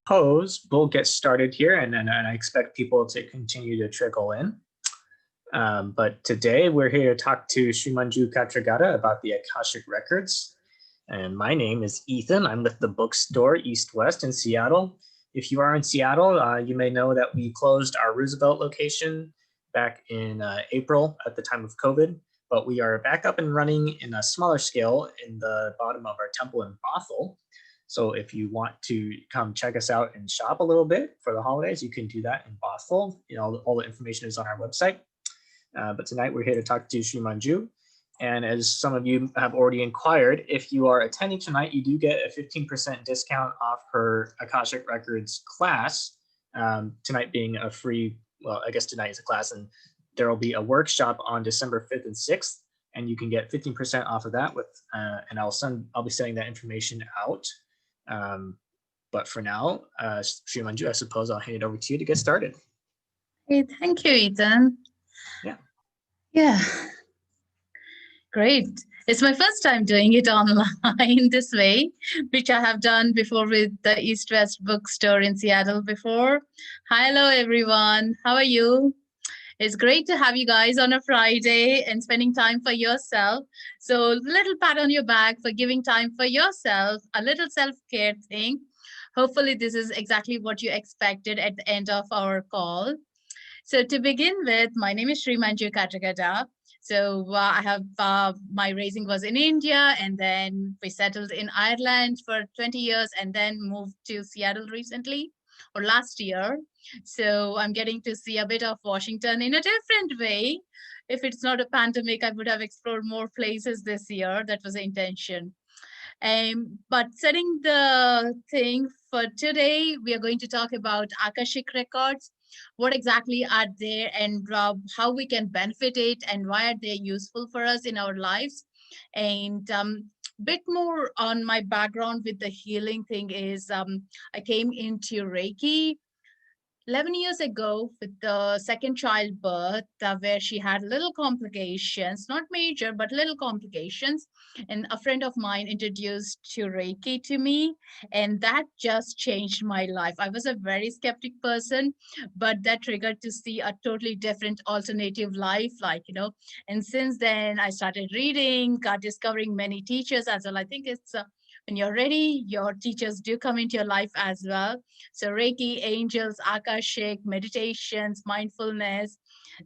Pose, we'll get started here, and I expect people to continue to trickle in. But today we're here to talk to Srimanju Katragadda about the Akashic Records. And my name is Ethan. I'm with the bookstore East West in Seattle. If you are in Seattle, you may know that we closed our Roosevelt location back in April at the time of COVID, but we are back up and running in a smaller scale in the bottom of our temple in Bothell. So if you want to come check us out and shop a little bit for the holidays, you can do that in Bothell. All the information is on our website. But tonight we're here to talk to Srimanju. And as some of you have already inquired, if you are attending tonight, you do get a 15% discount off her Akashic Records class. Tonight being a free, well, I guess tonight is a class, and there will be a workshop on December 5th and 6th, and you can get 15% off of that with, and I'll be sending that information out. But for now, Srimanju, I suppose I'll hand it over to you to get started. Hey, thank you, Ethan. Yeah. Great. It's my first time doing it online this way, which I have done before with the East West bookstore in Seattle before. Hello, everyone. How are you? It's great to have you guys on a Friday and spending time for yourself. So little pat on your back for giving time for yourself, a little self-care thing. Hopefully this is exactly what you expected at the end of our call. So to begin with, my name is Srimanju Katragadda. So I have my raising was in India, and then we settled in Ireland for 20 years and then moved to Seattle recently or last year. So I'm getting to see a bit of Washington in a different way. If it's not a pandemic, I would have explored more places this year. That was the intention. But setting the thing for today, we are going to talk about Akashic Records. What exactly are they, and how we can benefit it, and why are they useful for us in our lives? And bit more on my background with the healing thing is I came into Reiki 11 years ago with the second childbirth, where she had little complications, not major, but little complications. And a friend of mine introduced to Reiki to me, and that just changed my life. I was a very skeptic person, but that triggered to see a totally different alternative life, and since then I started reading, discovering many teachers as well. I think it's when you're ready, your teachers do come into your life as well. So Reiki, angels, Akashic, meditations, mindfulness,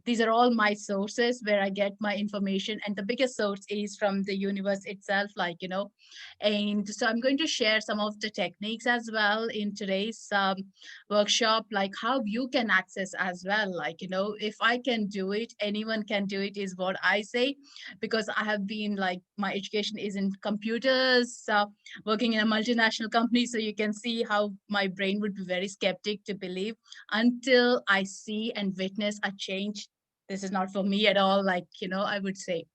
these are all my sources where I get my information. And the biggest source is from the universe itself, And so I'm going to share some of the techniques as well in today's workshop, like how you can access as well. If I can do it, anyone can do it is what I say, because I have been my education is in computers, working in a multinational company. So you can see how my brain would be very skeptic to believe until I see and witness a change. This is not for me at all, I would say.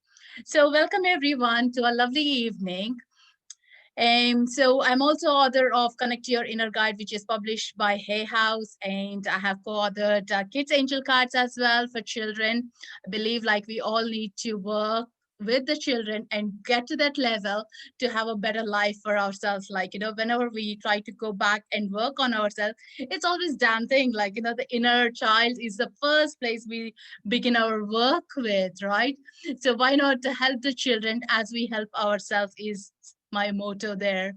So welcome everyone to a lovely evening. So I'm also author of Connect to Your Inner Guide, which is published by Hay House, and I have co-authored Kids Angel Cards as well for children. I believe we all need to work with the children and get to that level to have a better life for ourselves. Whenever we try to go back and work on ourselves, it's always damn thing. The inner child is the first place we begin our work with, right? So why not to help the children as we help ourselves is my motto there.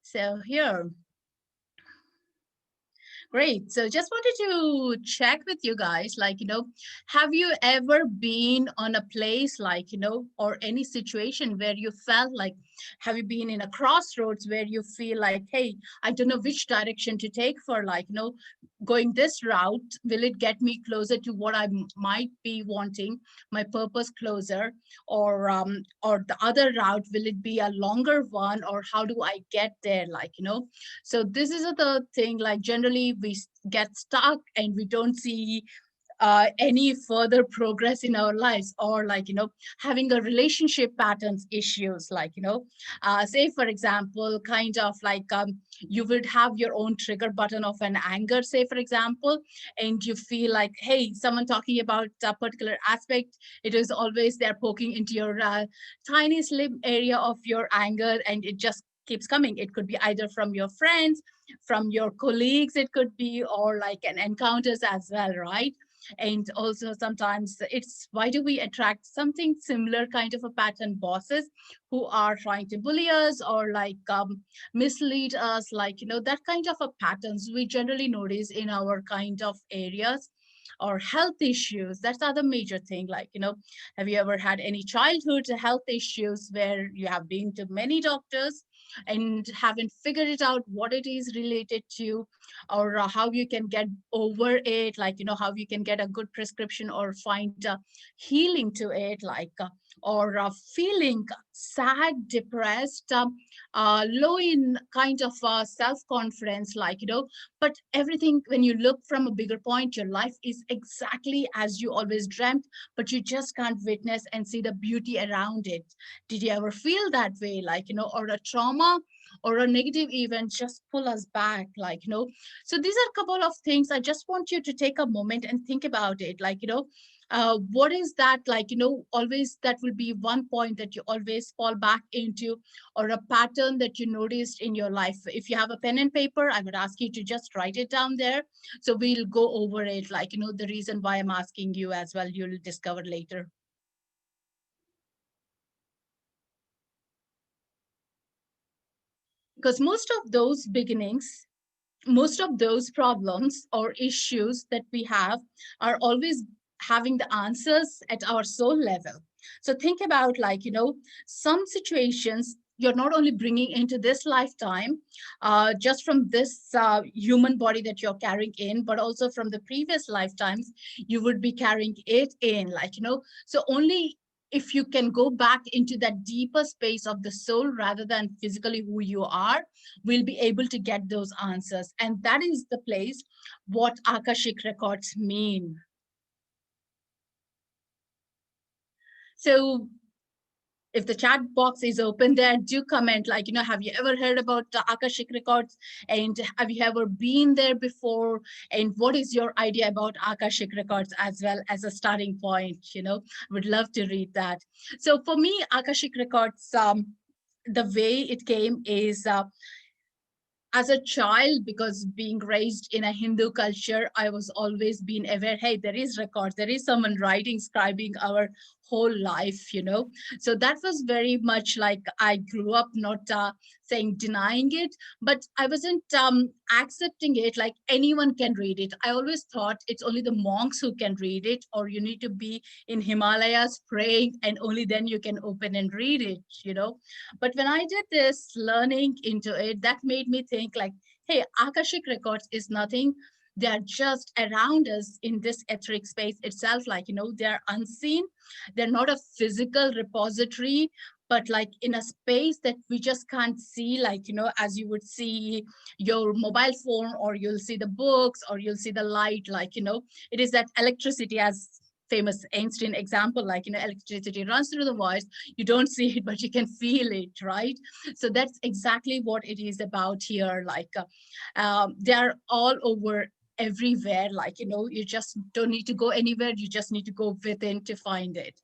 So here. Great. So just wanted to check with you guys, have you ever been on a place or any situation where you felt have you been in a crossroads where you feel hey, I don't know which direction to take for going this route, will it get me closer to what I might be wanting, my purpose closer, or the other route, will it be a longer one, or how do I get there? So this is the thing, generally we get stuck and we don't see any further progress in our lives, or having a relationship patterns issues, say for example, you would have your own trigger button of an anger, say for example, and you feel hey, someone talking about a particular aspect, it is always they're poking into your tiny slim area of your anger, and it just keeps coming. It could be either from your friends, from your colleagues, it could be, or like an encounters as well, right? And also sometimes it's, why do we attract something similar kind of a pattern? Bosses who are trying to bully us or like mislead us, like, that kind of a patterns we generally notice in our kind of areas. Or health issues, that's other major thing. Like, have you ever had any childhood health issues where you have been to many doctors and haven't figured it out what it is related to, or how you can get over it, like, how you can get a good prescription or find healing to it, like, or feeling sad, depressed, low in kind of self-confidence, like, but everything, when you look from a bigger point, your life is exactly as you always dreamt, but you just can't witness and see the beauty around it. Did you ever feel that way? Like, or a trauma or a negative event just pull us back, like, so these are a couple of things. I just want you to take a moment and think about it, like, what is that, like, always that will be one point that you always fall back into, or a pattern that you noticed in your life. If you have a pen and paper, I would ask you to just write it down there, so we'll go over it, like, the reason why I'm asking you as well, you'll discover later. Because most of those beginnings, most of those problems or issues that we have are always having the answers at our soul level. So think about, like, some situations you're not only bringing into this lifetime, just from this human body that you're carrying in, but also from the previous lifetimes, you would be carrying it in, like, so only if you can go back into that deeper space of the soul rather than physically who you are, we'll be able to get those answers. And that is the place what Akashic records mean. So if the chat box is open there, do comment, like, have you ever heard about Akashic records, and have you ever been there before, and what is your idea about Akashic records, as well as a starting point. Would love to read that. So for me, Akashic records, the way it came is, as a child, because being raised in a Hindu culture, I was always being aware, hey, there is records, there is someone writing, scribing our whole life, So that was very much like, I grew up not saying denying it, but I wasn't accepting it like anyone can read it. I always thought it's only the monks who can read it, or you need to be in Himalayas praying, and only then you can open and read it. But when I did this learning into it, that made me think, like, hey, Akashic records is nothing. They're just around us in this etheric space itself. Like, they're unseen. They're not a physical repository, but like in a space that we just can't see, like, as you would see your mobile phone, or you'll see the books, or you'll see the light, like, it is that electricity, as famous Einstein example, like, electricity runs through the wires, you don't see it, but you can feel it, right? So that's exactly what it is about here. Like, they're all over everywhere, like, you just don't need to go anywhere, you just need to go within to find it.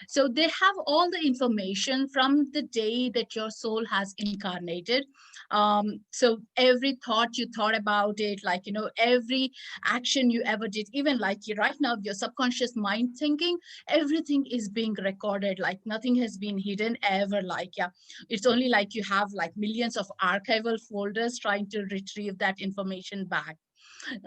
So they have all the information from the day that your soul has incarnated. So every thought you thought about it, like, every action you ever did, even like right now, your subconscious mind thinking, everything is being recorded, like nothing has been hidden ever. Like, yeah, it's only like you have like millions of archival folders trying to retrieve that information back.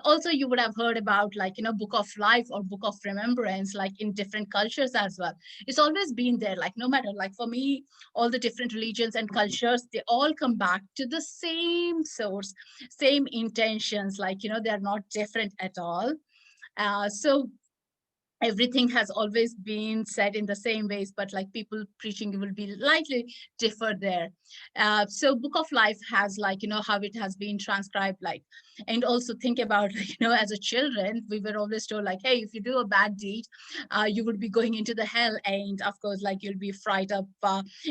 Also, you would have heard about, like, book of life or book of remembrance, like in different cultures as well. It's always been there, like, no matter, like, for me, all the different religions and cultures, they all come back to the same source, same intentions, like, they're not different at all. So everything has always been said in the same ways, but like people preaching will be slightly differ there. So book of life has, like, how it has been transcribed, like, and also think about, like, as a children, we were always told, like, hey, if you do a bad deed, you would be going into the hell, and of course, like, you'll be fried up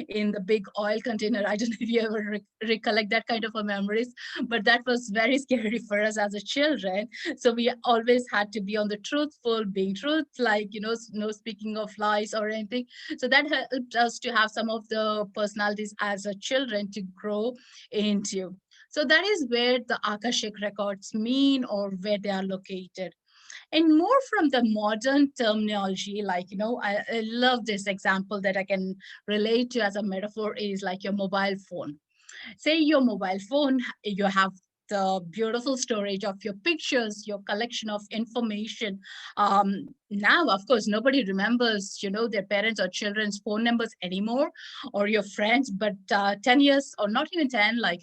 in the big oil container. I don't know if you ever recollect that kind of a memories, but that was very scary for us as a children. So we always had to be on the truthful, being truthful, like, no speaking of lies or anything. So that helped us to have some of the personalities as a children to grow into. So that is where the Akashic records mean, or where they are located. And more from the modern terminology, like, I love this example that I can relate to as a metaphor is like your mobile phone. Say your mobile phone, you have the beautiful storage of your pictures, your collection of information. Now, of course, nobody remembers, their parents or children's phone numbers anymore, or your friends. But 10 years, or not even 10, like,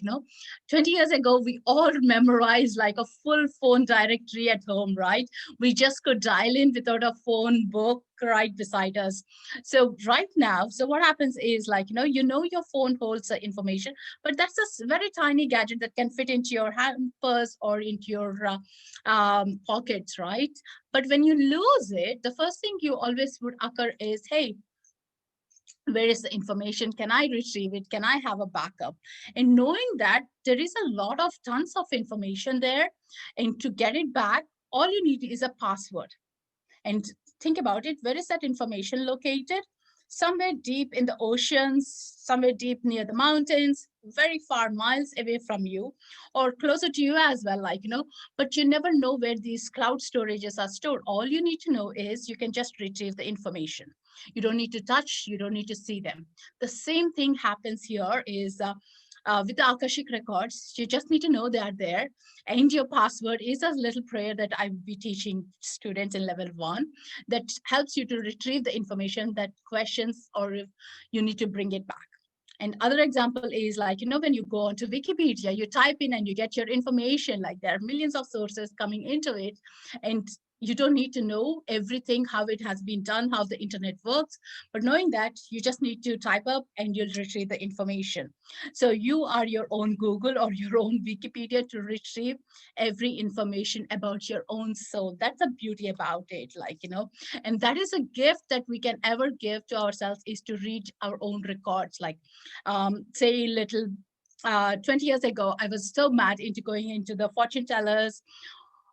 20 years ago, we all memorized like a full phone directory at home, right? We just could dial in without a phone book right beside us. So right now, so what happens is, like, your phone holds the information, but that's a very tiny gadget that can fit into your hand purse or into your pockets, right? But when you lose it, the first thing you always would occur is, hey, where is the information? Can I retrieve it? Can I have a backup? And knowing that there is a lot of tons of information there, and to get it back, all you need is a password. And think about it, where is that information located? Somewhere deep in the oceans, somewhere deep near the mountains, very far miles away from you, or closer to you as well, like, but you never know where these cloud storages are stored. All you need to know is you can just retrieve the information. You don't need to touch, you don't need to see them. The same thing happens here is with the Akashic records. You just need to know they are there. And your password is a little prayer that I will be teaching students in level 1 that helps you to retrieve the information that questions, or if you need to bring it back. And other example is like, when you go onto Wikipedia, you type in and you get your information, like there are millions of sources coming into it. And you don't need to know everything, how it has been done, how the internet works, but knowing that, you just need to type up and you'll retrieve the information. So you are your own Google or your own Wikipedia to retrieve every information about your own soul. That's the beauty about it, like, and that is a gift that we can ever give to ourselves, is to read our own records. Like, say little 20 years ago, I was so mad into going into the fortune tellers,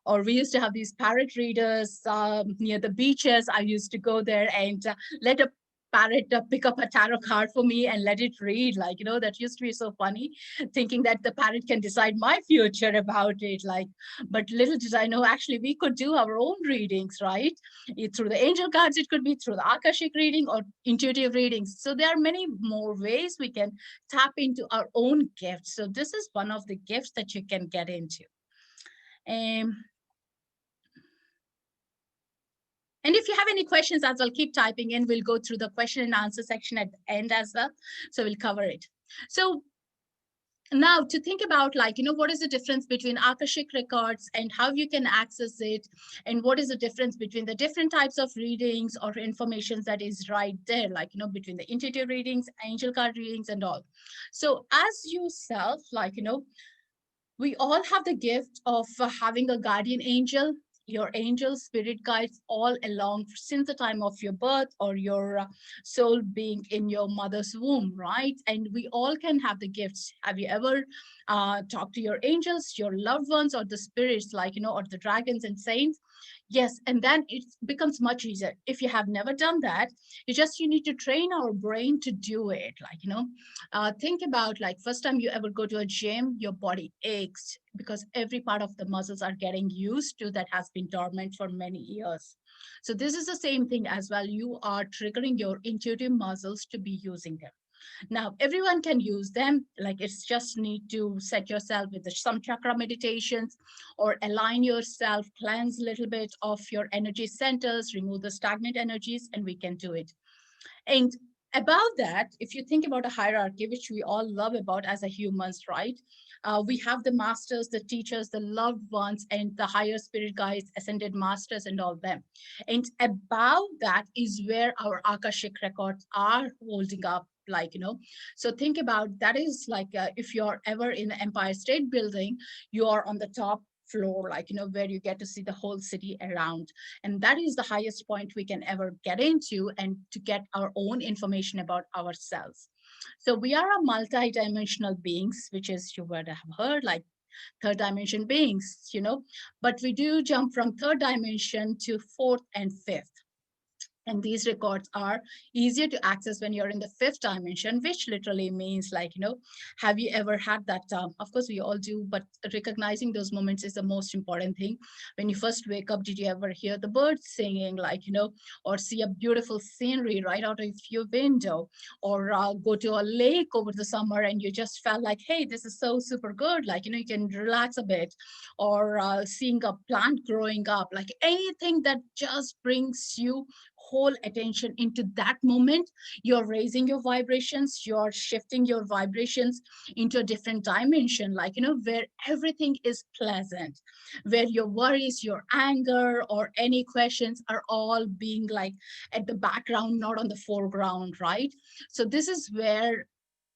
or we used to have these parrot readers near the beaches. I used to go there and let a parrot pick up a tarot card for me and let it read. Like, that used to be so funny, thinking that the parrot can decide my future about it. Like, but little did I know, actually, we could do our own readings, right? Through the angel cards, it could be through the Akashic reading or intuitive readings. So there are many more ways we can tap into our own gifts. So this is one of the gifts that you can get into. Um, And if you have any questions as well, keep typing in. We'll go through the question and answer section at the end as well. So we'll cover it. So now to think about, like, what is the difference between Akashic records and how you can access it? And what is the difference between the different types of readings or information that is right there, like, between the intuitive readings, angel card readings and all. So as yourself, like, we all have the gift of having a guardian angel, your angel spirit guides all along since the time of your birth, or your soul being in your mother's womb, right? And we all can have the gifts. Have you ever talked to your angels, your loved ones, or the spirits, like, or the dragons and saints? Yes, and then it becomes much easier. If you have never done that, you need to train our brain to do it. Like, think about, like, first time you ever go to a gym, your body aches because every part of the muscles are getting used to that has been dormant for many years. So this is the same thing as well. You are triggering your intuitive muscles to be using them. Now, everyone can use them. Like, it's just need to set yourself with some chakra meditations, or align yourself, cleanse a little bit of your energy centers, remove the stagnant energies, and we can do it. And above that, if you think about a hierarchy, which we all love about as a humans, right? We have the masters, the teachers, the loved ones, and the higher spirit guides, ascended masters, and all them. And above that is where our Akashic records are holding up. Like, so think about that is like, if you're ever in the Empire State Building, you are on the top floor, like, where you get to see the whole city around. And that is the highest point we can ever get into, and to get our own information about ourselves. So we are a multi-dimensional beings, which is, you would have heard, like third dimension beings, but we do jump from third dimension to fourth and fifth. And these records are easier to access when you're in the fifth dimension, which literally means like, have you ever had that? Of course, we all do, but recognizing those moments is the most important thing. When you first wake up, did you ever hear the birds singing, like, or see a beautiful scenery right out of your window, or go to a lake over the summer and you just felt like, hey, this is so super good. Like, you can relax a bit, or seeing a plant growing up, like anything that just brings you whole attention into that moment. You're raising your vibrations, you're shifting your vibrations into a different dimension, like, where everything is pleasant, where your worries, your anger, or any questions are all being like at the background, not on the foreground, right? So this is where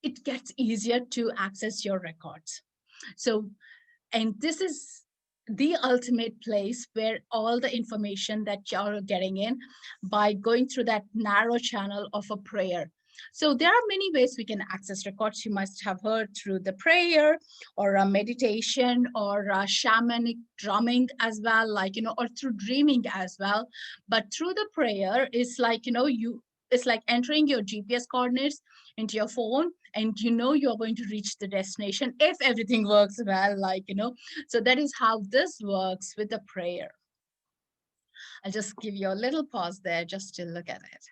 it gets easier to access your records. So, and this is the ultimate place where all the information that you're getting in by going through that narrow channel of a prayer. So there are many ways we can access records. You must have heard through the prayer, or a meditation, or a shamanic drumming as well, like, or through dreaming as well. But through the prayer, it's like, it's like entering your GPS coordinates into your phone, and you're going to reach the destination if everything works well, like, so that is how this works with the prayer. I'll just give you a little pause there just to look at it.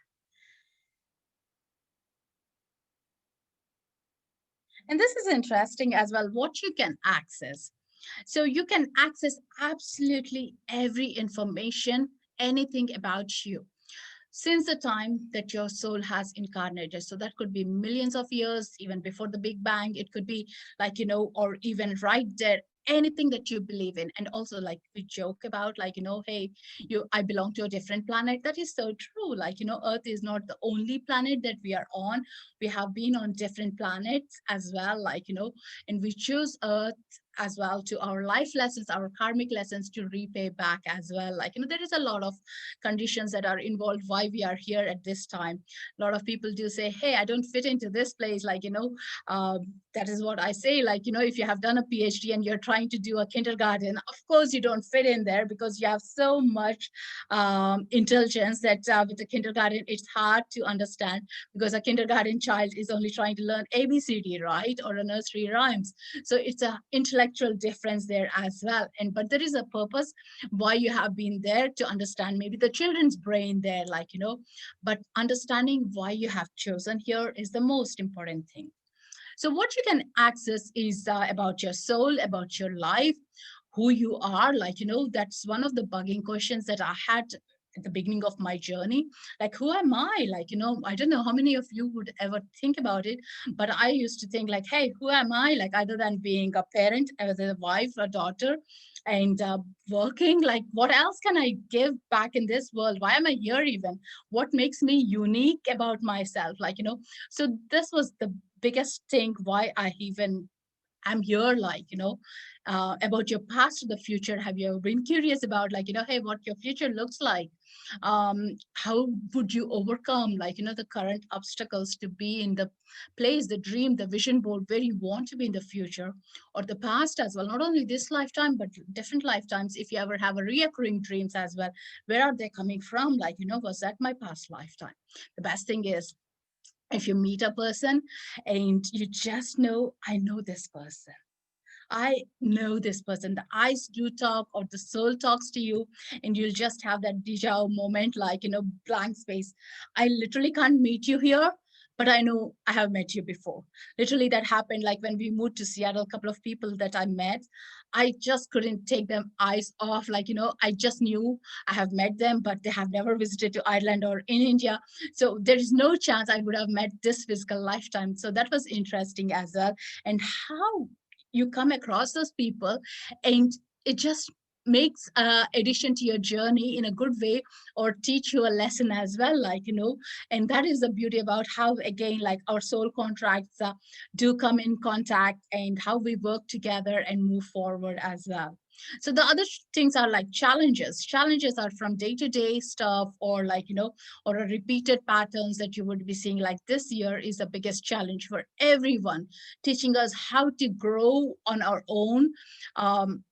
And this is interesting as well, what you can access. So you can access absolutely every information, anything about you, since the time that your soul has incarnated. So that could be millions of years, even before the Big Bang. It could be like, or even right there, anything that you believe in. And also, like, we joke about, like, hey, I belong to a different planet. That is so true. Like, Earth is not the only planet that we are on. We have been on different planets as well, like, and we choose Earth as well to our life lessons, our karmic lessons to repay back as well. Like, there is a lot of conditions that are involved why we are here at this time. A lot of people do say, hey, I don't fit into this place. Like, that is what I say. Like, if you have done a PhD and you're trying to do a kindergarten, of course you don't fit in there, because you have so much intelligence that with the kindergarten, it's hard to understand, because a kindergarten child is only trying to learn ABCD, right? Or a nursery rhymes. So it's a intellectual difference there as well. And but there is a purpose why you have been there, to understand maybe the children's brain there, like, but understanding why you have chosen here is the most important thing. So what you can access is about your soul, about your life, who you are. Like, that's one of the bugging questions that I had at the beginning of my journey. Like, who am I? Like, I don't know how many of you would ever think about it, but I used to think like, hey, who am I? Like, other than being a parent, whether a wife, a daughter, and working, like, what else can I give back in this world? Why am I here even? What makes me unique about myself? Like, so this was the biggest thing why I even I'm here, like, about your past to the future. Have you ever been curious about, like, hey, what your future looks like? How would you overcome, like, the current obstacles to be in the place, the dream, the vision board where you want to be in the future, or the past as well? Not only this lifetime, but different lifetimes. If you ever have a reoccurring dreams as well, where are they coming from? Like, was that my past lifetime? The best thing is, if you meet a person and you just know, I know this person. I know this person. The eyes do talk, or the soul talks to you, and you'll just have that deja vu moment, like, blank space. I literally can't meet you here, but I know I have met you before. Literally, that happened like when we moved to Seattle, a couple of people that I met, I just couldn't take them eyes off. Like, I just knew I have met them, but they have never visited to Ireland or in India. So there is no chance I would have met this physical lifetime. So that was interesting as well. And how you come across those people, and it just makes addition to your journey in a good way, or teach you a lesson as well, like, and that is the beauty about how, again, like, our soul contracts do come in contact, and how we work together and move forward as well. So the other things are like challenges are from day-to-day stuff, or like, or a repeated patterns that you would be seeing. Like, this year is the biggest challenge for everyone, teaching us how to grow on our own, um,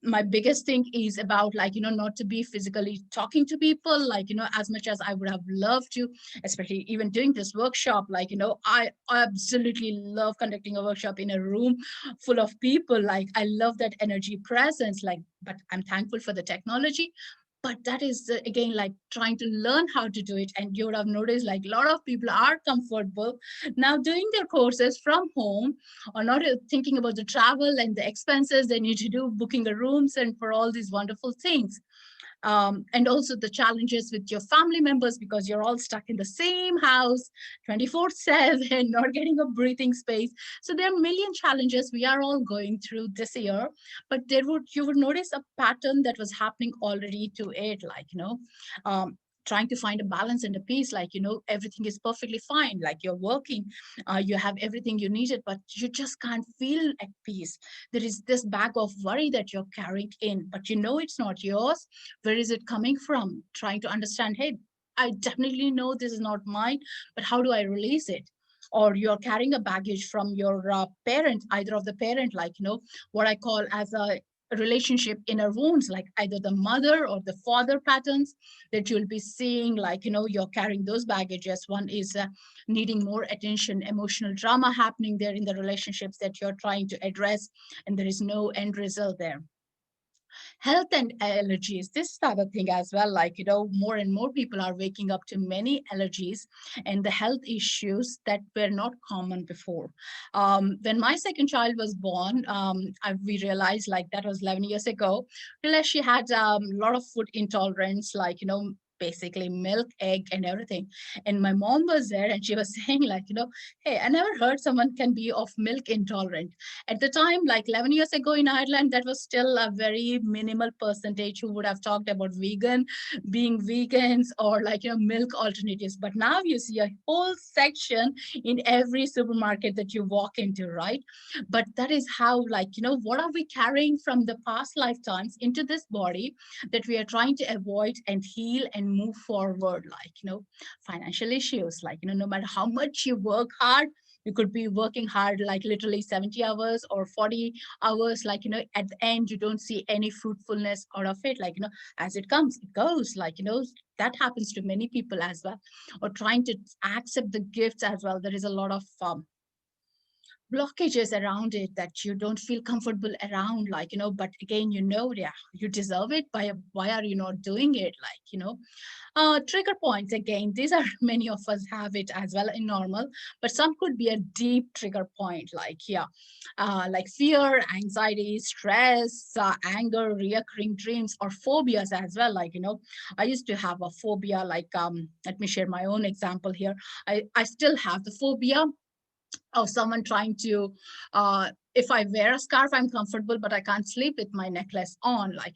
my biggest thing is about like, not to be physically talking to people, like, as much as I would have loved to, especially even doing this workshop, like, I absolutely love conducting a workshop in a room full of people. Like, I love that energy presence, like, but I'm thankful for the technology. But that is again like trying to learn how to do it. And you would have noticed like a lot of people are comfortable now doing their courses from home, or not thinking about the travel and the expenses they need to do, booking the rooms and for all these wonderful things. And also the challenges with your family members, because you're all stuck in the same house 24/7, not getting a breathing space. So there are a million challenges we are all going through this year. But you would notice a pattern that was happening already to it, like, trying to find a balance and a peace, like, everything is perfectly fine, like you're working, you have everything you needed, but you just can't feel at peace. There is this bag of worry that you're carrying in, but it's not yours. Where is it coming from? Trying to understand, hey, I definitely know this is not mine, but how do I release it? Or you're carrying a baggage from your parent, either of the parent, like, what I call as a relationship inner wounds, like either the mother or the father patterns that you'll be seeing, like, you're carrying those baggages. One is needing more attention, emotional drama happening there in the relationships that you're trying to address, and there is no end result there. Health and allergies, this other thing as well, like, more and more people are waking up to many allergies and the health issues that were not common before. When my second child was born, we realized, like, that was 11 years ago, realized she had a lot of food intolerance, like, basically milk, egg, and everything. And my mom was there and she was saying, like, hey, I never heard someone can be of milk intolerant. At the time, like 11 years ago in Ireland, that was still a very minimal percentage who would have talked about being vegans, or like, milk alternatives. But now you see a whole section in every supermarket that you walk into, right? But that is how, like, what are we carrying from the past lifetimes into this body that we are trying to avoid and heal and move forward, like, financial issues, like, no matter how much you work hard, you could be working hard, like literally 70 hours or 40 hours, like, at the end, you don't see any fruitfulness out of it. Like, as it comes, it goes, like, that happens to many people as well. Or trying to accept the gifts as well. There is a lot of blockages around it that you don't feel comfortable around, like, but again, yeah, you deserve it. Why are you not doing it? Like, trigger points, again, these are many of us have it as well in normal, but some could be a deep trigger point, like, yeah, like fear, anxiety, stress, anger, reoccurring dreams, or phobias as well. Like, I used to have a phobia, like, let me share my own example here. I still have the phobia of someone trying to, if I wear a scarf, I'm comfortable, but I can't sleep with my necklace on, like,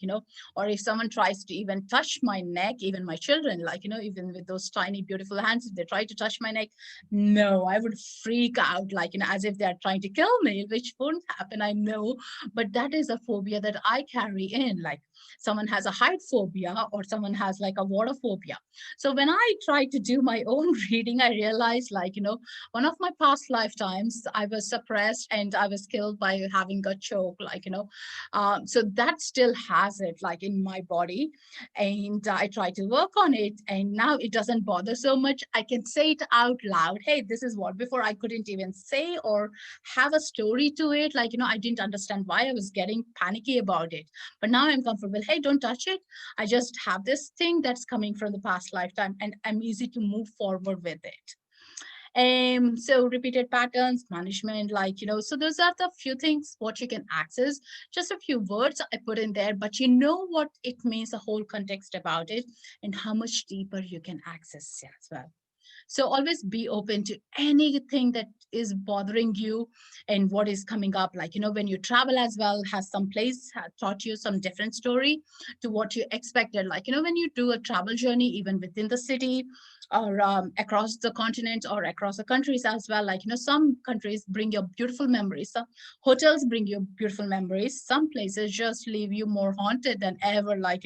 or if someone tries to even touch my neck, even my children, like, even with those tiny, beautiful hands, if they try to touch my neck, no, I would freak out, like, as if they're trying to kill me, which won't happen, I know. But that is a phobia that I carry in. Like, someone has a height phobia, or someone has like a water phobia. So when I tried to do my own reading, I realized, like, one of my past lifetimes, I was suppressed and I was killed by having a choke, like, so that still has it, like, in my body. And I try to work on it. And now it doesn't bother so much. I can say it out loud. Hey, this is what, before I couldn't even say or have a story to it. Like, I didn't understand why I was getting panicky about it. But now I'm comfortable. Hey, don't touch it. I just have this thing that's coming from the past lifetime, and I'm easy to move forward with it. So repeated patterns, management, like, so those are the few things what you can access. Just a few words I put in there, but you know what it means, the whole context about it, and how much deeper you can access as well. So always be open to anything that is bothering you and what is coming up. Like, when you travel as well, has some place taught you some different story to what you expected. Like, when you do a travel journey, even within the city, or across the continent or across the countries as well. Like, some countries bring you beautiful memories. Some hotels bring you beautiful memories. Some places just leave you more haunted than ever. Like,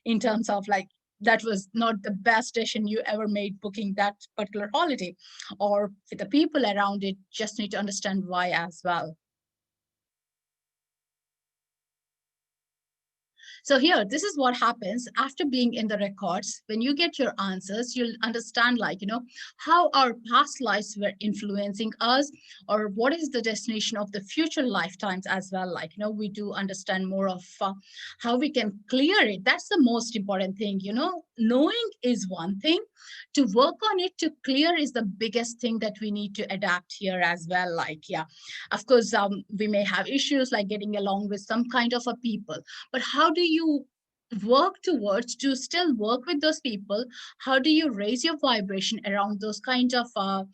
in terms of like, that was not the best decision you ever made booking that particular holiday, or with the people around it, just need to understand why as well. So here, this is what happens after being in the records. When you get your answers, you'll understand, like, how our past lives were influencing us, or what is the destination of the future lifetimes as well. Like, we do understand more of how we can clear it. That's the most important thing. Knowing is one thing. To work on it, to clear is the biggest thing that we need to adapt here as well. Like, yeah, of course, we may have issues like getting along with some kind of a people, but how do you work towards to still work with those people? How do you raise your vibration around those kind of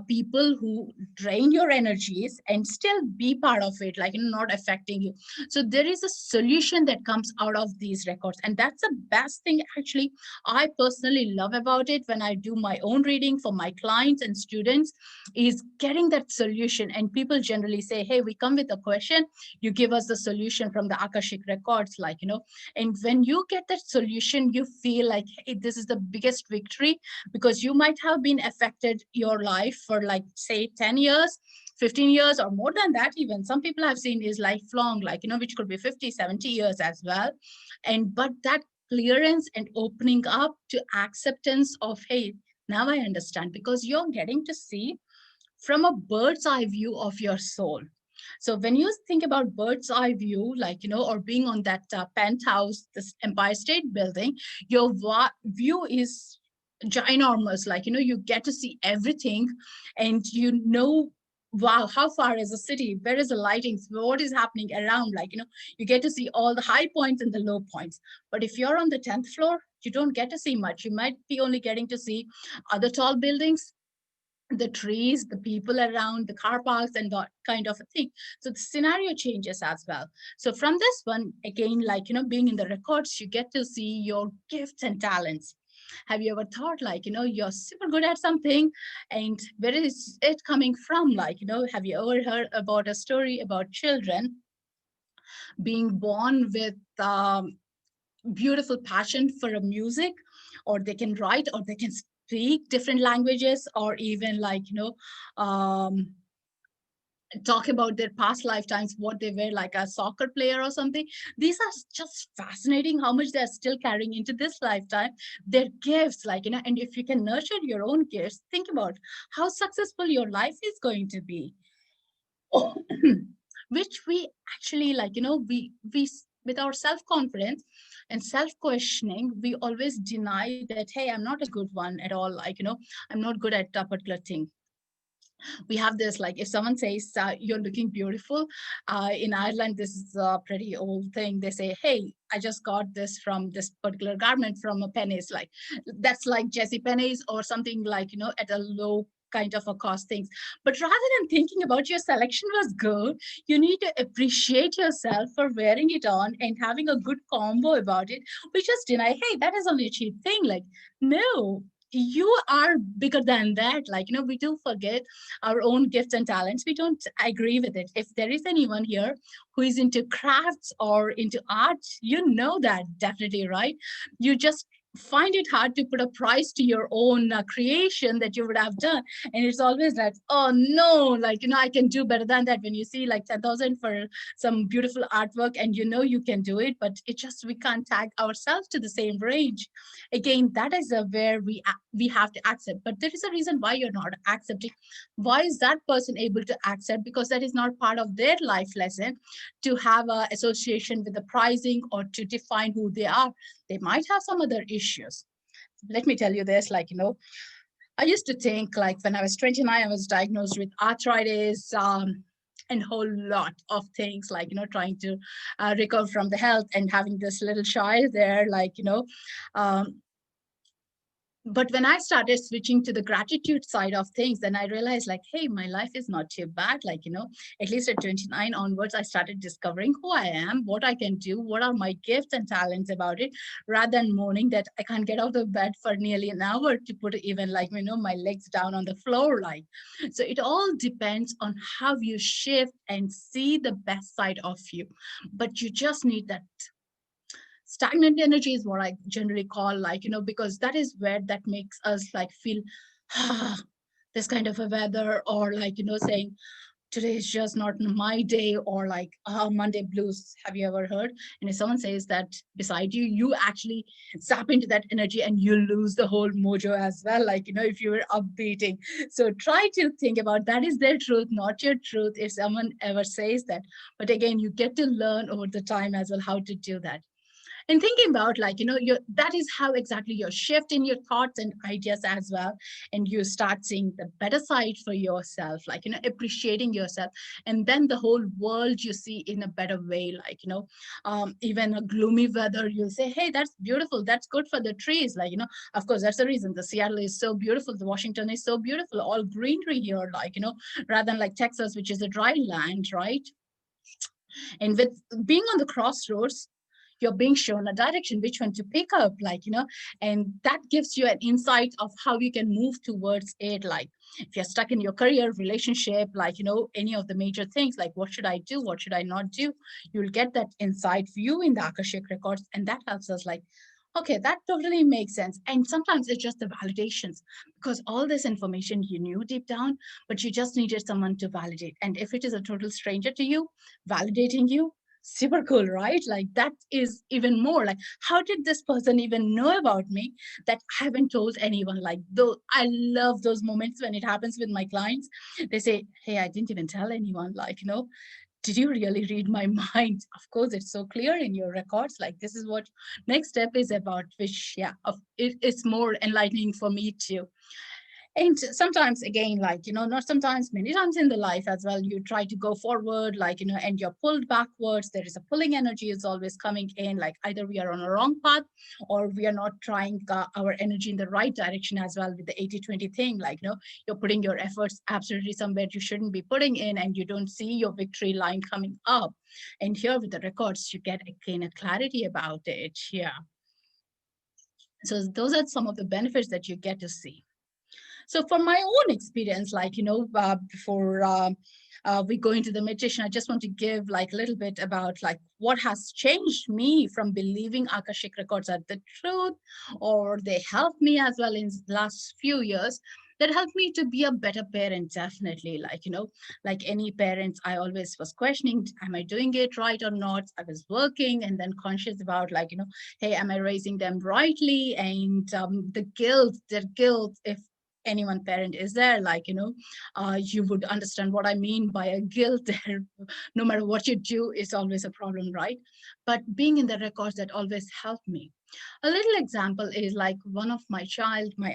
people who drain your energies and still be part of it, like, not affecting you? So there is a solution that comes out of these records, and that's the best thing actually I personally love about it when I do my own reading for my clients and students, is getting that solution. And people generally say, hey, we come with a question, you give us the solution from the Akashic records, like, and when you get that solution, you feel like, hey, this is the biggest victory, because you might have been affected your life for, like, say 10 years, 15 years, or more than that. Even some people have seen is lifelong, like, which could be 50, 70 years as well. And but that clearance and opening up to acceptance of, hey, now I understand, because you're getting to see from a bird's eye view of your soul. So when you think about bird's eye view, like, or being on that penthouse, this Empire State Building, your view is ginormous. Like, you get to see everything, and wow, how far is the city? Where is the lighting? What is happening around? Like, you get to see all the high points and the low points. But if you're on the 10th floor, you don't get to see much. You might be only getting to see other tall buildings, the trees, the people around, the car parks, and that kind of a thing. So the scenario changes as well. So from this one, again, like, being in the records, you get to see your gifts and talents. Have you ever thought, like, you're super good at something, and where is it coming from? Like, have you ever heard about a story about children being born with beautiful passion for a music, or they can write, or they can speak different languages, or even, like, talk about their past lifetimes, what they were, like a soccer player or something. These are just fascinating, how much they're still carrying into this lifetime, their gifts, like, and if you can nurture your own gifts, think about how successful your life is going to be. Which we actually, like, we with our self-confidence and self-questioning, we always deny that, hey, I'm not a good one at all, like, I'm not good at a particular thing. We have this, like, if someone says you're looking beautiful, in Ireland, this is a pretty old thing. They say, hey, I just got this from this particular garment from a Penny's, like, that's like Jesse Penny's or something, like, at a low kind of a cost things. But rather than thinking about your selection was good, you need to appreciate yourself for wearing it on and having a good combo about it. We just deny, hey, that is only a cheap thing. Like, no, you are bigger than that. Like, we do forget our own gifts and talents. We don't agree with it. If there is anyone here who is into crafts or into art, you know that definitely, right? You just find it hard to put a price to your own creation that you would have done, and it's always like, oh no, like, I can do better than that. When you see like 10,000 for some beautiful artwork, and you can do it, but it just, we can't tag ourselves to the same range. Again, that is where we have to accept. But there is a reason why you're not accepting. Why is that person able to accept? Because that is not part of their life lesson, to have a association with the pricing or to define who they are. They might have some other issues. Let me tell you this, like, I used to think, like, when I was 29, I was diagnosed with arthritis, and whole lot of things, like, trying to recover from the health, and having this little child there, like, um, but when I started switching to the gratitude side of things, then I realized, like, hey, my life is not too bad. Like, at least at 29 onwards, I started discovering who I am, what I can do, what are my gifts and talents about it, rather than moaning that I can't get out of bed for nearly an hour to put even, like, my legs down on the floor. Like, so it all depends on how you shift and see the best side of you. But you just need that stagnant energy is what I generally call, like, because that is where that makes us like feel this kind of a weather, or like, saying, today is just not my day, or like Monday blues. Have you ever heard? And if someone says that beside you, you actually zap into that energy and you lose the whole mojo as well. Like, if you were upbeating. So try to think about that is their truth, not your truth, if someone ever says that. But again, you get to learn over the time as well how to do that. And thinking about, like, your that is how exactly you're shifting your thoughts and ideas as well. And you start seeing the better side for yourself, like, appreciating yourself. And then the whole world you see in a better way, like, even a gloomy weather, you'll say, hey, that's beautiful, that's good for the trees, like, of course, that's the reason the Seattle is so beautiful, the Washington is so beautiful, all greenery here, like, rather than like Texas, which is a dry land, right? And with being on the crossroads, you're being shown a direction, which one to pick up, like, and that gives you an insight of how you can move towards it. Like, if you're stuck in your career, relationship, like, any of the major things, like, what should I do? What should I not do? You'll get that insight view in the Akashic Records. And that helps us, like, okay, that totally makes sense. And sometimes it's just the validations, because all this information you knew deep down, but you just needed someone to validate. And if it is a total stranger to you, validating you, super cool, right? Like, that is even more like, how did this person even know about me that I haven't told anyone? Like, though, I love those moments when it happens with my clients. They say, hey, I didn't even tell anyone, like, did you really read my mind? Of course, it's so clear in your records. Like, this is what next step is about, which, yeah, it's more enlightening for me too. And sometimes, again, like, not sometimes, many times in the life as well, you try to go forward, like, and you're pulled backwards. There is a pulling energy is always coming in, like, either we are on a wrong path, or we are not trying our energy in the right direction as well, with the 80-20 thing. Like, you're putting your efforts absolutely somewhere you shouldn't be putting in, and you don't see your victory line coming up. And here with the records, you get again a clarity about it. Yeah. So those are some of the benefits that you get to see. So for my own experience, like, before we go into the meditation, I just want to give like a little bit about like what has changed me from believing Akashic records are the truth, or they helped me as well in the last few years. That helped me to be a better parent, definitely. Like, like any parents, I always was questioning, am I doing it right or not? I was working and then conscious about, like, hey, am I raising them rightly? And the guilt, if anyone parent is there, like, you would understand what I mean by a guilt there. No matter what you do, it's always a problem, right? But being in the records, that always helped me. A little example is like one of my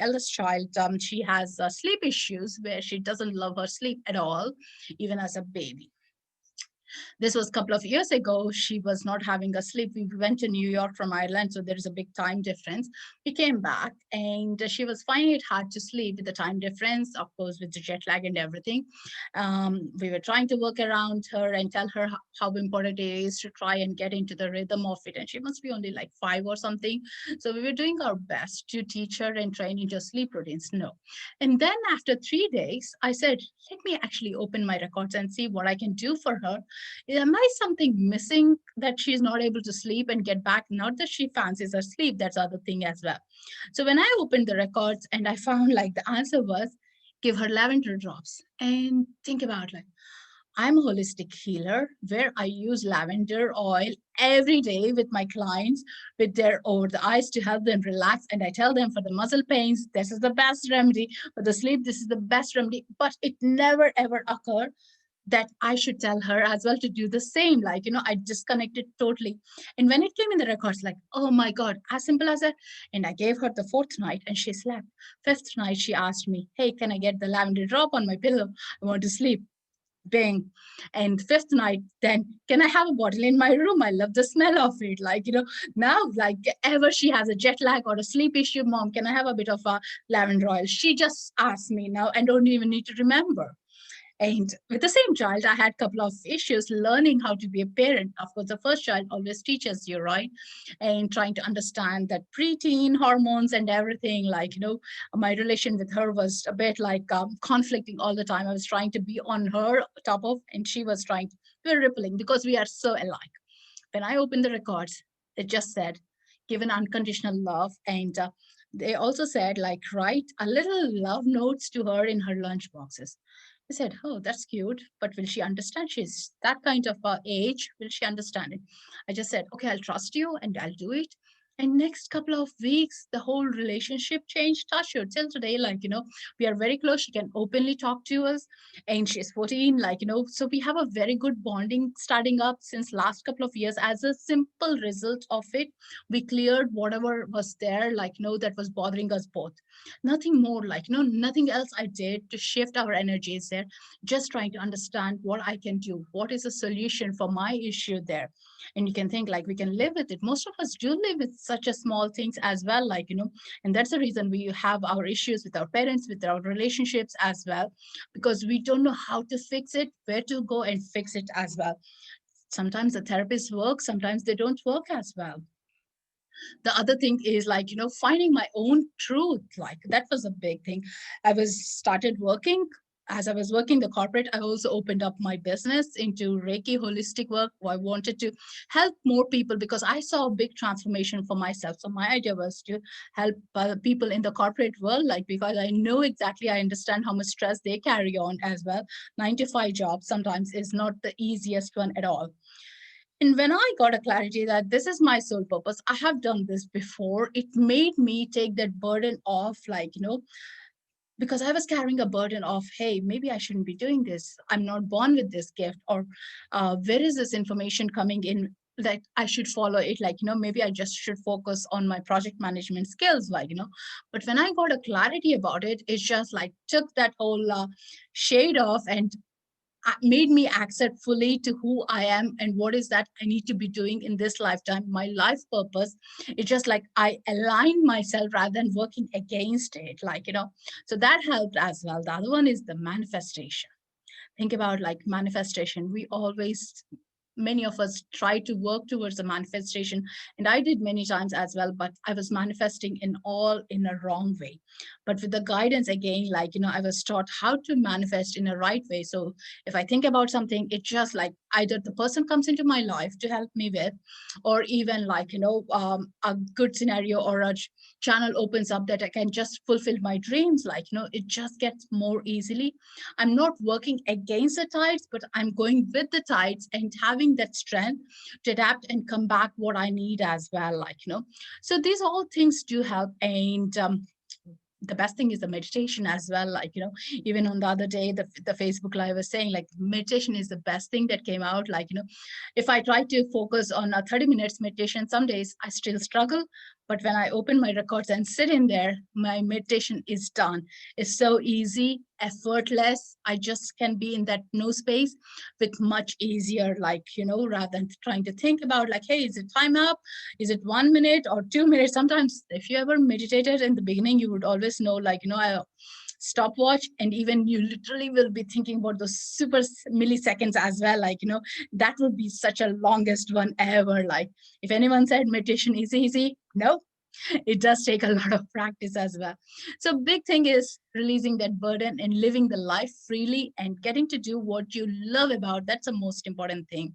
eldest child, she has sleep issues where she doesn't love her sleep at all, even as a baby. This was a couple of years ago. She was not having a sleep. We went to New York from Ireland, so there is a big time difference. We came back and she was finding it hard to sleep with the time difference, of course, with the jet lag and everything. We were trying to work around her and tell her how important it is to try and get into the rhythm of it. And she must be only like 5 or something. So we were doing our best to teach her and train into sleep routines. No. And then after 3 days, I said, let me actually open my records and see what I can do for her. Am I something missing that she's not able to sleep and get back? Not that she fancies her sleep, that's other thing as well. So when I opened the records and I found like the answer was give her lavender drops. And think about like, I'm a holistic healer where I use lavender oil every day with my clients with their over the eyes to help them relax. And I tell them for the muscle pains, this is the best remedy. For the sleep, this is the best remedy. But it never ever occurred that I should tell her as well to do the same. Like, I disconnected totally. And when it came in the records, like, oh my God, as simple as that. And I gave her the fourth night and she slept. Fifth night, she asked me, hey, can I get the lavender drop on my pillow? I want to sleep. Bing. And fifth night, then can I have a bottle in my room? I love the smell of it. Like, now, like ever she has a jet lag or a sleep issue, mom, can I have a bit of a lavender oil? She just asked me now and don't even need to remember. And with the same child, I had a couple of issues learning how to be a parent. Of course, the first child always teaches you, right? And trying to understand that preteen hormones and everything, like, my relation with her was a bit like conflicting all the time. I was trying to be on her top of, and she was trying to, we were rippling because we are so alike. When I opened the records, it just said, given unconditional love. And they also said, like, write a little love notes to her in her lunch boxes. I said, oh, that's cute, but will she understand? She's that kind of age. Will she understand it? I just said, okay, I'll trust you and I'll do it. And next couple of weeks, the whole relationship changed. Touch her till today, we are very close. She can openly talk to us, and she's 14, so we have a very good bonding starting up since last couple of years. As a simple result of it, we cleared whatever was there, that was bothering us both. Nothing more, nothing else I did to shift our energies there. Just trying to understand what I can do, what is a solution for my issue there. And you can think like we can live with it. Most of us do live with such a small things as well, and that's the reason we have our issues with our parents, with our relationships as well, because we don't know how to fix it, where to go and fix it as well. Sometimes the therapists work, sometimes they don't work as well. The other thing is finding my own truth. Like that was a big thing. I was started working. As I was working the corporate, I also opened up my business into Reiki holistic work. I wanted to help more people because I saw a big transformation for myself. So my idea was to help people in the corporate world, because I know exactly, I understand how much stress they carry on as well. 9 to 5 jobs sometimes is not the easiest one at all. And when I got a clarity that this is my sole purpose, I have done this before, it made me take that burden off, because I was carrying a burden of, hey, maybe I shouldn't be doing this. I'm not born with this gift. Or where is this information coming in? That I should follow it, maybe I just should focus on my project management skills, But when I got a clarity about it, it just took that whole shade off and made me accept fully to who I am and what is that I need to be doing in this lifetime, my life purpose. It's just like I align myself rather than working against it, So that helped as well. The other one is the manifestation. Think about manifestation. We always, many of us try to work towards a manifestation, and I did many times as well, but I was manifesting in a wrong way. But with the guidance again, I was taught how to manifest in a right way. So if I think about something, it's just either the person comes into my life to help me with, or even a good scenario or a channel opens up that I can just fulfill my dreams. It just gets more easily. I'm not working against the tides, but I'm going with the tides and having that strength to adapt and come back what I need as well. So these all things do help. And the best thing is the meditation as well. Even on the other day, the Facebook live was saying meditation is the best thing that came out. If I try to focus on a 30 minutes meditation, some days I still struggle. But when I open my records and sit in there, my meditation is done. It's so easy, effortless. I just can be in that no space with much easier, rather than trying to think about hey, is it time up? Is it 1 minute or 2 minutes? Sometimes if you ever meditated in the beginning, you would always know, I stopwatch, and even you literally will be thinking about those super milliseconds as well. That would be such a longest one ever. If anyone said meditation is easy, no, it does take a lot of practice as well. So big thing is releasing that burden and living the life freely and getting to do what you love about. That's the most important thing.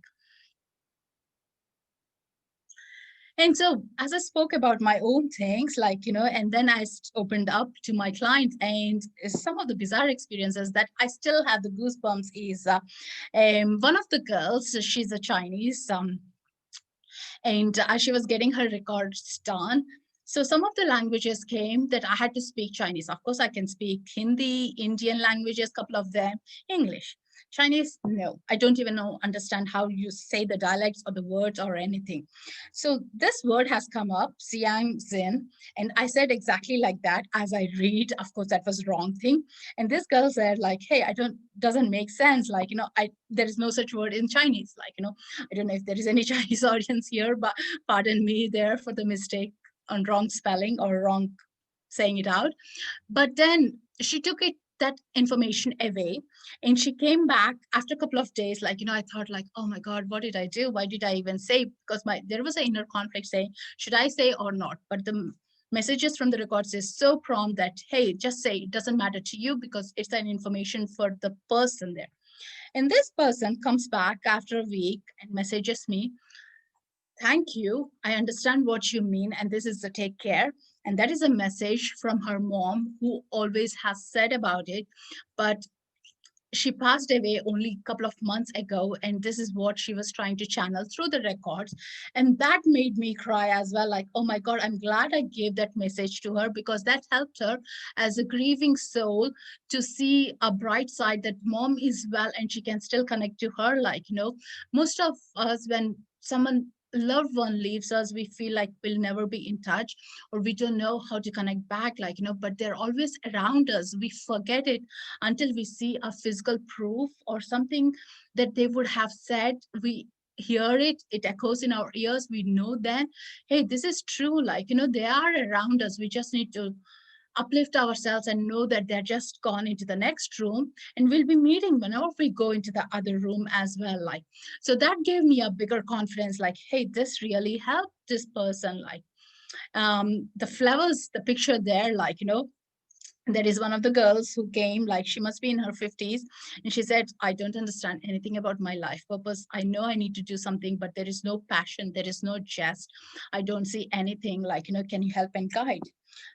And so, as I spoke about my own things, and then I opened up to my clients, and some of the bizarre experiences that I still have the goosebumps is one of the girls, she's a Chinese, and she was getting her records done. So some of the languages came that I had to speak Chinese. Of course, I can speak Hindi, Indian languages, couple of them, English. Chinese, no, I don't even understand how you say the dialects or the words or anything. So this word has come up, Siang Zin, and I said exactly like that as I read. Of course, that was wrong thing. And this girl said hey, doesn't make sense. There is no such word in Chinese. I don't know if there is any Chinese audience here, but pardon me there for the mistake on wrong spelling or wrong saying it out. But then she took that information away, and she came back after a couple of days. I thought oh my God, what did I do? Why did I even say? Because there was an inner conflict saying, should I say or not? But the messages from the records is so prompt that, hey, just say, it doesn't matter to you because it's an information for the person there. And this person comes back after a week and messages me, thank you. I understand what you mean. And this is the take care. And that is a message from her mom who always has said about it. But she passed away only a couple of months ago, and this is what she was trying to channel through the records. And that made me cry as well, like, oh my god, I'm glad I gave that message to her, because that helped her as a grieving soul to see a bright side, that mom is well and she can still connect to her. Like, most of us, when someone loved one leaves us, we feel like we'll never be in touch, or we don't know how to connect back, like, but they're always around us. We forget it until we see a physical proof or something that they would have said. We hear it, it echoes in our ears, we know then, hey, this is true. Like, they are around us. We just need to uplift ourselves and know that they're just gone into the next room, and we'll be meeting whenever we go into the other room as well. Like, so that gave me a bigger confidence, like, hey, this really helped this person. Like, the flowers, the picture there, like, there is one of the girls who came, like, she must be in her 50s, and she said, I don't understand anything about my life purpose. I know I need to do something, but there is no passion, there is no jest, I don't see anything. Like, can you help and guide?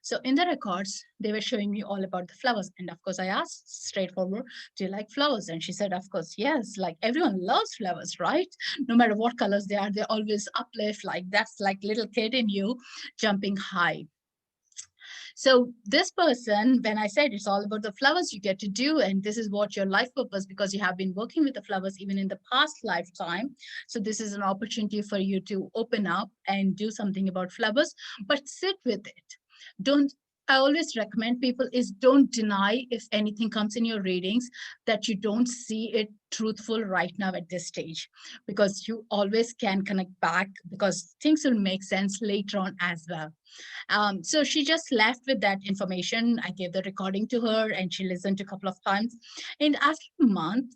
So in the records, they were showing me all about the flowers, and of course I asked straightforward, do you like flowers? And she said, of course, yes, like everyone loves flowers, right? No matter what colors they are, they always uplift. Like, that's like little kid in you jumping high. So this person, when I said it's all about the flowers you get to do, and this is what your life purpose, because you have been working with the flowers even in the past lifetime. So this is an opportunity for you to open up and do something about flowers, but sit with it. Don't, I always recommend people is don't deny if anything comes in your readings that you don't see it truthful right now at this stage, because you always can connect back, because things will make sense later on as well. So she just left with that information. I gave the recording to her and she listened a couple of times. And after a month,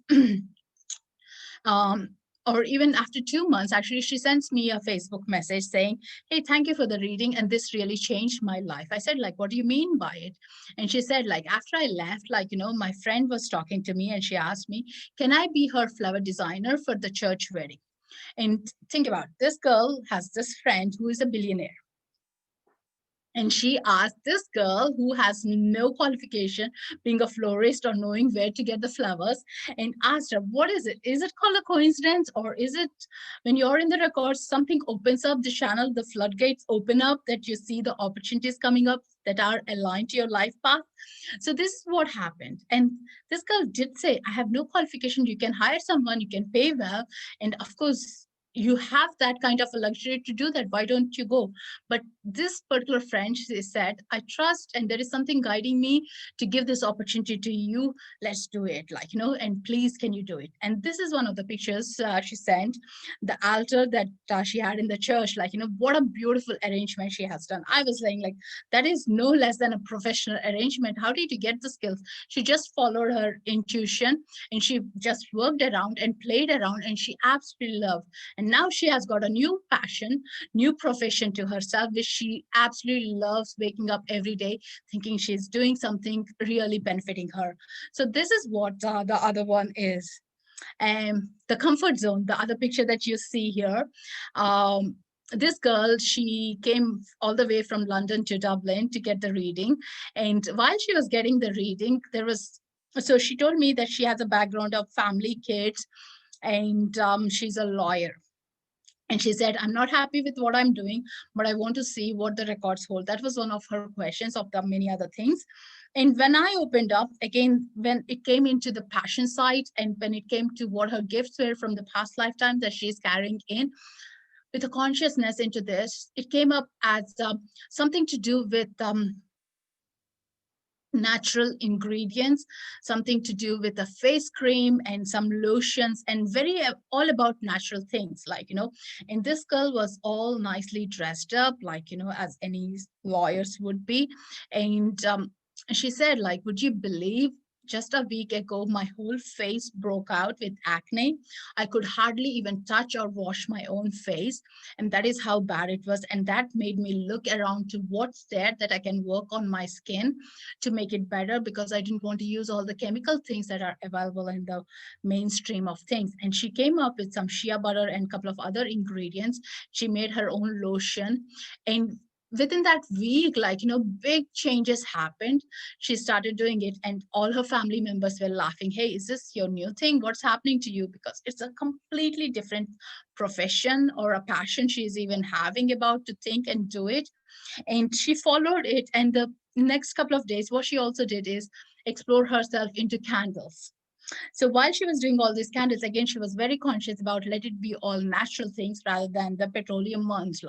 um, or even after 2 months, actually, she sends me a Facebook message saying, hey, thank you for the reading. And this really changed my life. I said, like, what do you mean by it? And she said, like, after I left, like, my friend was talking to me and she asked me, can I be her flower designer for the church wedding? And think about it, this girl has this friend who is a billionaire. And she asked this girl who has no qualification, being a florist or knowing where to get the flowers, and asked her, what is it? Is it called a coincidence? Or is it when you're in the records, something opens up the channel, the floodgates open up, that you see the opportunities coming up that are aligned to your life path? So this is what happened. And this girl did say, I have no qualification. You can hire someone, you can pay well. And of course, you have that kind of a luxury to do that. Why don't you go? But this particular friend, she said, I trust and there is something guiding me to give this opportunity to you. Let's do it. Like, and please, can you do it? And this is one of the pictures she sent, the altar that she had in the church. Like, what a beautiful arrangement she has done. I was saying, like, that is no less than a professional arrangement. How did you get the skills? She just followed her intuition and she just worked around and played around, and she absolutely loved. And now she has got a new passion, new profession to herself, which she absolutely loves, waking up every day thinking she's doing something really benefiting her. So this is what the other one is. The comfort zone, the other picture that you see here. This girl, she came all the way from London to Dublin to get the reading. And while she was getting the reading, so she told me that she has a background of family, kids, and she's a lawyer. And she said, I'm not happy with what I'm doing, but I want to see what the records hold. That was one of her questions of the many other things. And when I opened up, again, when it came into the passion side and when it came to what her gifts were from the past lifetime that she's carrying in, with a consciousness into this, it came up as something to do with natural ingredients, something to do with a face cream and some lotions, and very all about natural things. Like, and this girl was all nicely dressed up, like, as any lawyers would be. And she said, like, would you believe, just a week ago, my whole face broke out with acne. I could hardly even touch or wash my own face. And that is how bad it was. And that made me look around to what's there that I can work on my skin to make it better, because I didn't want to use all the chemical things that are available in the mainstream of things. And she came up with some shea butter and a couple of other ingredients. She made her own lotion. And within that week, like, big changes happened. She started doing it, and all her family members were laughing. Hey, is this your new thing? What's happening to you? Because it's a completely different profession or a passion she's even having about to think and do it. And she followed it. And the next couple of days, what she also did is explore herself into candles. So while she was doing all these candles, again, she was very conscious about let it be all natural things rather than the petroleum ones,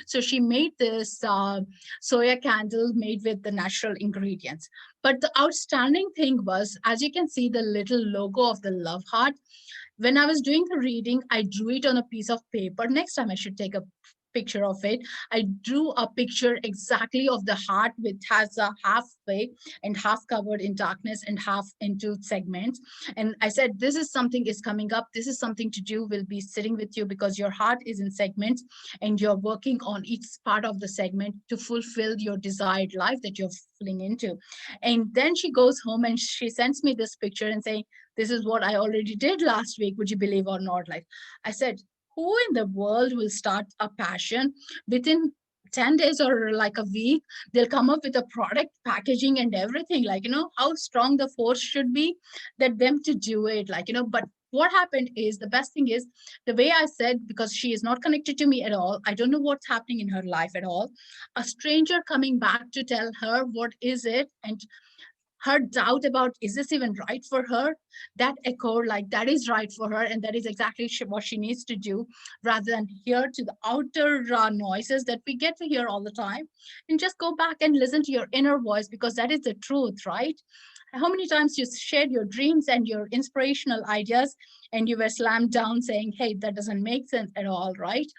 So she made this soya candle made with the natural ingredients. But the outstanding thing was, as you can see, the little logo of the love heart. When I was doing the reading, I drew it on a piece of paper. Next time I should take a picture of it. I drew a picture exactly of the heart, which has a halfway and half covered in darkness and half into segments. And I said, this is something is coming up. This is something to do will be sitting with you because your heart is in segments and you're working on each part of the segment to fulfill your desired life that you're falling into. And then she goes home and she sends me this picture and saying, this is what I already did last week. Would you believe or not? Like I said, who in the world will start a passion within 10 days or like a week? They'll come up with a product packaging and everything. Like, how strong the force should be that them to do it. Like, but what happened is the best thing is the way I said, because she is not connected to me at all. I don't know what's happening in her life at all. A stranger coming back to tell her what is it, and her doubt about is this even right for her, that echoed like that is right for her, and that is exactly what she needs to do, rather than hear to the outer noises that we get to hear all the time. And just go back and listen to your inner voice, because that is the truth, right? How many times you shared your dreams and your inspirational ideas and you were slammed down saying, hey, that doesn't make sense at all, right?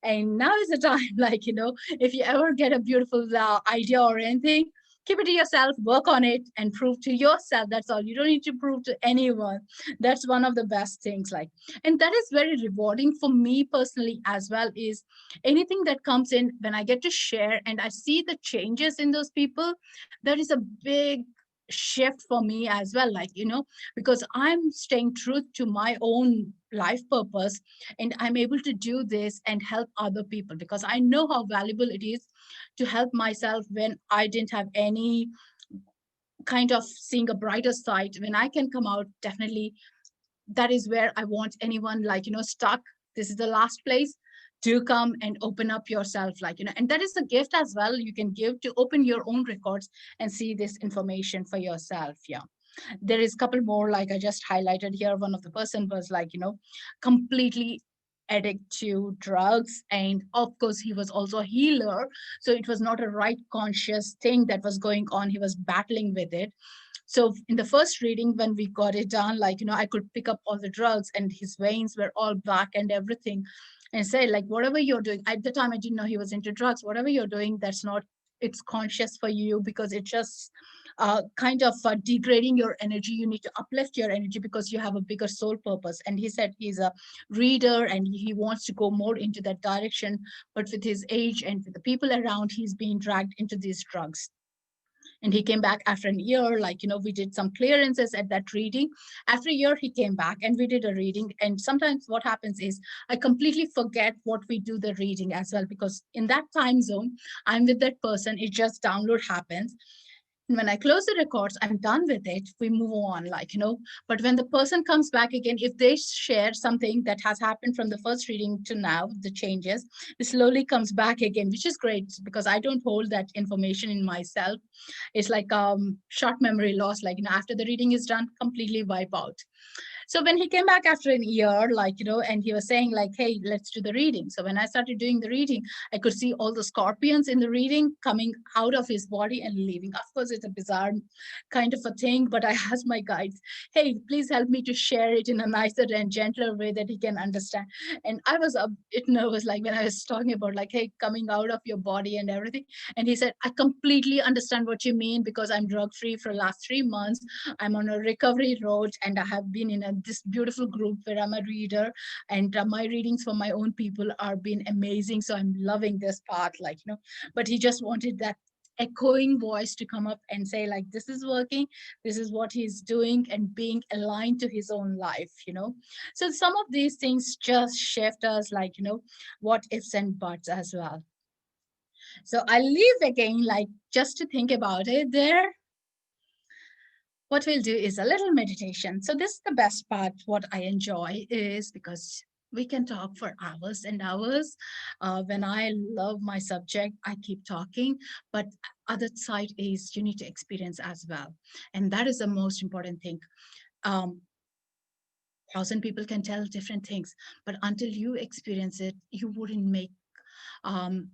And now is the time, like, if you ever get a beautiful idea or anything, keep it to yourself, work on it, and prove to yourself. That's all. You don't need to prove to anyone. That's one of the best things. Like, and that is very rewarding for me personally as well. Is anything that comes in when I get to share and I see the changes in those people, that is a big shift for me as well. Like, because I'm staying true to my own life purpose, and I'm able to do this and help other people, because I know how valuable it is to help myself when I didn't have any kind of seeing a brighter side. When I can come out, definitely that is where I want anyone, like, stuck. This is the last place to come and open up yourself, like, and that is a gift as well you can give, to open your own records and see this information for yourself. Yeah, there is a couple more, like I just highlighted here. One of the person was like, completely addict to drugs, and of course he was also a healer, so it was not a right conscious thing that was going on. He was battling with it. So in the first reading, when we got it done, like, I could pick up all the drugs and his veins were all black and everything, and say, like, whatever you're doing, at the time I didn't know he was into drugs, whatever you're doing, that's not, it's conscious for you, because it just kind of degrading your energy. You need to uplift your energy because you have a bigger soul purpose. And he said he's a reader and he wants to go more into that direction, but with his age and with the people around, he's being dragged into these drugs. And he came back after a year, like, we did some clearances at that reading. After a year he came back and we did a reading. And sometimes what happens is I completely forget what we do the reading as well, because in that time zone I'm with that person, it just download happens. And when I close the records, I'm done with it. We move on, like, But when the person comes back again, if they share something that has happened from the first reading to now, the changes, it slowly comes back again, which is great because I don't hold that information in myself. It's like short memory loss, like, after the reading is done, completely wipe out. So when he came back after a year, like, and he was saying like, hey, let's do the reading. So when I started doing the reading, I could see all the scorpions in the reading coming out of his body and leaving. Of course, it's a bizarre kind of a thing, but I asked my guides, hey, please help me to share it in a nicer and gentler way that he can understand. And I was a bit nervous, like when I was talking about like, hey, coming out of your body and everything. And he said, I completely understand what you mean because I'm drug free for the last 3 months. I'm on a recovery road and I have been in this beautiful group where I'm a reader, and my readings for my own people are been amazing. So I'm loving this part, like, but he just wanted that echoing voice to come up and say like, this is working, this is what he's doing, and being aligned to his own life. So some of these things just shift us, like, what ifs and buts as well. So I'll leave again, like just to think about it there. What we'll do is a little meditation. So this is the best part. What I enjoy is because we can talk for hours and hours. When I love my subject, I keep talking. But other side is you need to experience as well, and that is the most important thing. 1,000 people can tell different things, but until you experience it, you wouldn't make um,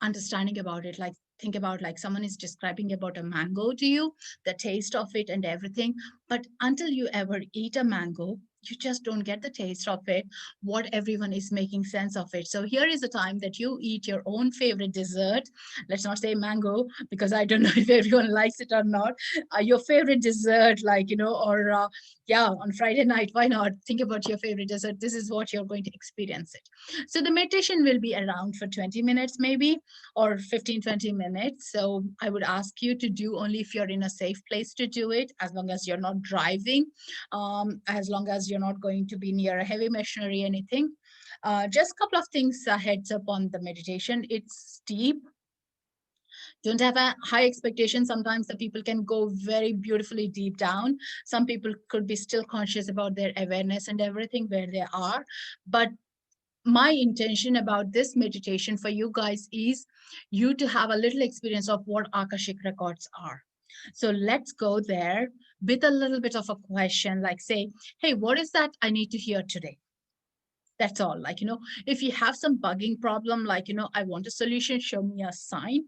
understanding about it. Like think about like someone is describing about a mango to you, the taste of it and everything, but until you ever eat a mango, you just don't get the taste of it, what everyone is making sense of it. So here is a time that you eat your own favorite dessert. Let's not say mango, because I don't know if everyone likes it or not. Your favorite dessert, like, or yeah, on Friday night, why not think about your favorite dessert? This is what you're going to experience it. So the meditation will be around for 20 minutes maybe, or 15-20 minutes. So I would ask you to do only if you're in a safe place to do it, as long as you're not driving, as long as you're not going to be near a heavy machinery, anything. Just a couple of things, heads up on the meditation. It's deep. Don't have a high expectation. Sometimes the people can go very beautifully deep down. Some people could be still conscious about their awareness and everything where they are. But my intention about this meditation for you guys is you to have a little experience of what Akashic Records are. So let's go there with a little bit of a question, like say, hey, what is that I need to hear today? That's all. Like, if you have some bugging problem, like, I want a solution, show me a sign.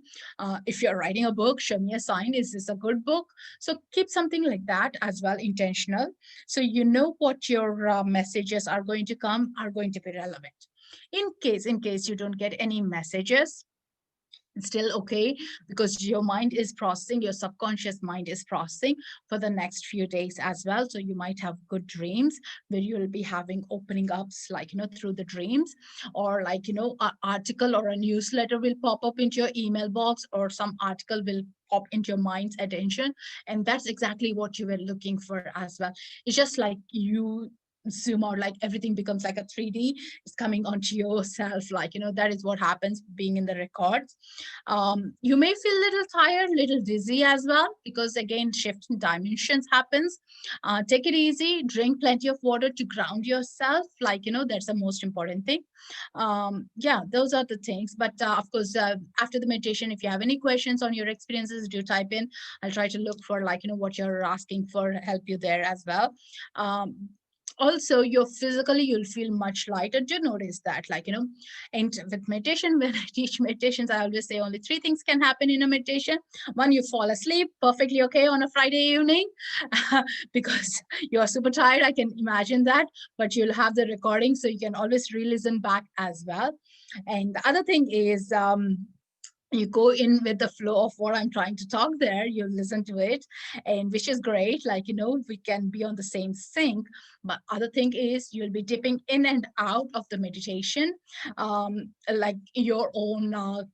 If you're writing a book, show me a sign. Is this a good book? So keep something like that as well, intentional. So you know what your messages are going to come, are going to be relevant. In case you don't get any messages, it's still okay, because your mind is processing, your subconscious mind is processing for the next few days as well. So you might have good dreams where you will be having opening ups, like, through the dreams, or like, an article or a newsletter will pop up into your email box, or some article will pop into your mind's attention. And that's exactly what you were looking for as well. It's just like you zoom out, like everything becomes like a 3D, it's coming onto yourself, like, that is what happens being in the records. You may feel a little tired, little dizzy as well, because again, shift in dimensions happens. Take it easy, drink plenty of water to ground yourself, like, that's the most important thing. Yeah, those are the things. But of course, after the meditation, if you have any questions on your experiences, do type in. I'll try to look for, like, what you're asking for, help you there as well. Also, you're physically, you'll feel much lighter. Do notice that, like, and with meditation, when I teach meditations, I always say only three things can happen in a meditation. One, you fall asleep perfectly okay on a Friday evening because you're super tired, I can imagine that. But you'll have the recording, so you can always re-listen back as well. And the other thing is, you go in with the flow of what I'm trying to talk there, you listen to it, and which is great. Like, we can be on the same sync. But other thing is, you'll be dipping in and out of the meditation, like your own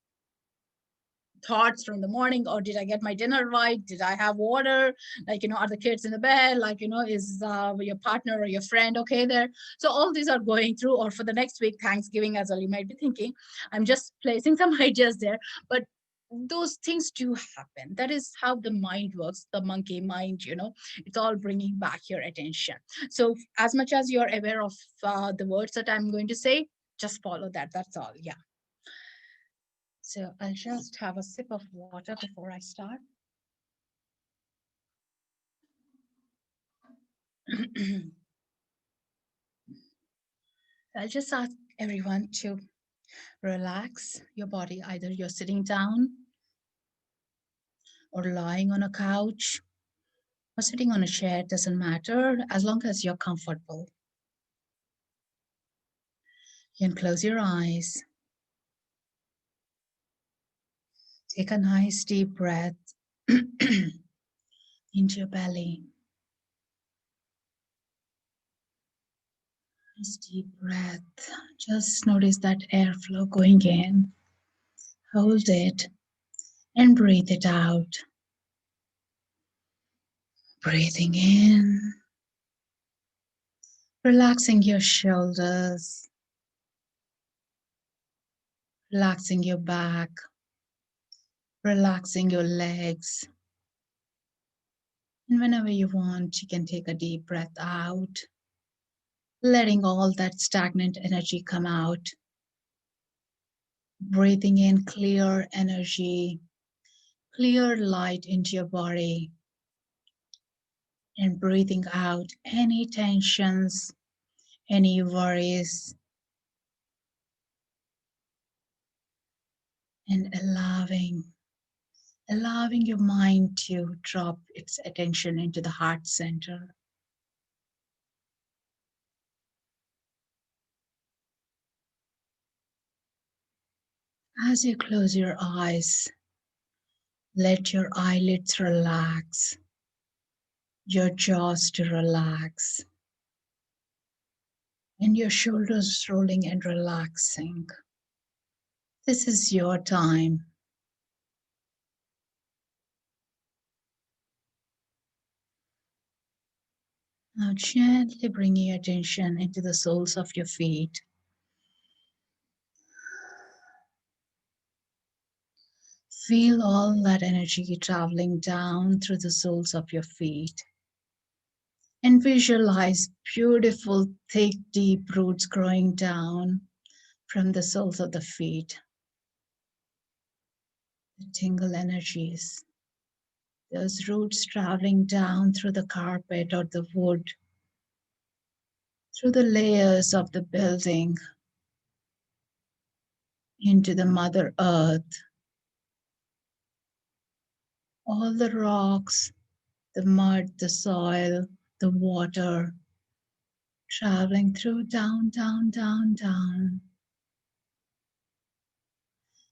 thoughts from the morning. Or did I get my dinner right? Did I have water? Like, are the kids in the bed? Like, is your partner or your friend okay there? So all these are going through. Or for the next week, Thanksgiving as well, you might be thinking, I'm just placing some ideas there. But those things do happen. That is how the mind works, the monkey mind, it's all bringing back your attention. So as much as you're aware of the words that I'm going to say, just follow that. That's all. Yeah. So I'll just have a sip of water before I start. I'll just ask everyone to relax your body. Either you're sitting down or lying on a couch or sitting on a chair, it doesn't matter, as long as you're comfortable. You can close your eyes. Take a nice deep breath into your belly. Nice deep breath. Just notice that airflow going in. Hold it and breathe it out. Breathing in, relaxing your shoulders, relaxing your back, relaxing your legs. And whenever you want, you can take a deep breath out, letting all that stagnant energy come out. Breathing in clear energy, clear light into your body, and breathing out any tensions, any worries, and allowing your mind to drop its attention into the heart center. As you close your eyes, let your eyelids relax, your jaws to relax, and your shoulders rolling and relaxing. This is your time. Now gently bring your attention into the soles of your feet. Feel all that energy traveling down through the soles of your feet. And visualize beautiful, thick, deep roots growing down from the soles of the feet. The tingle energies, those roots traveling down through the carpet or the wood, through the layers of the building, into the Mother Earth. All the rocks, the mud, the soil, the water, traveling through down, down, down, down.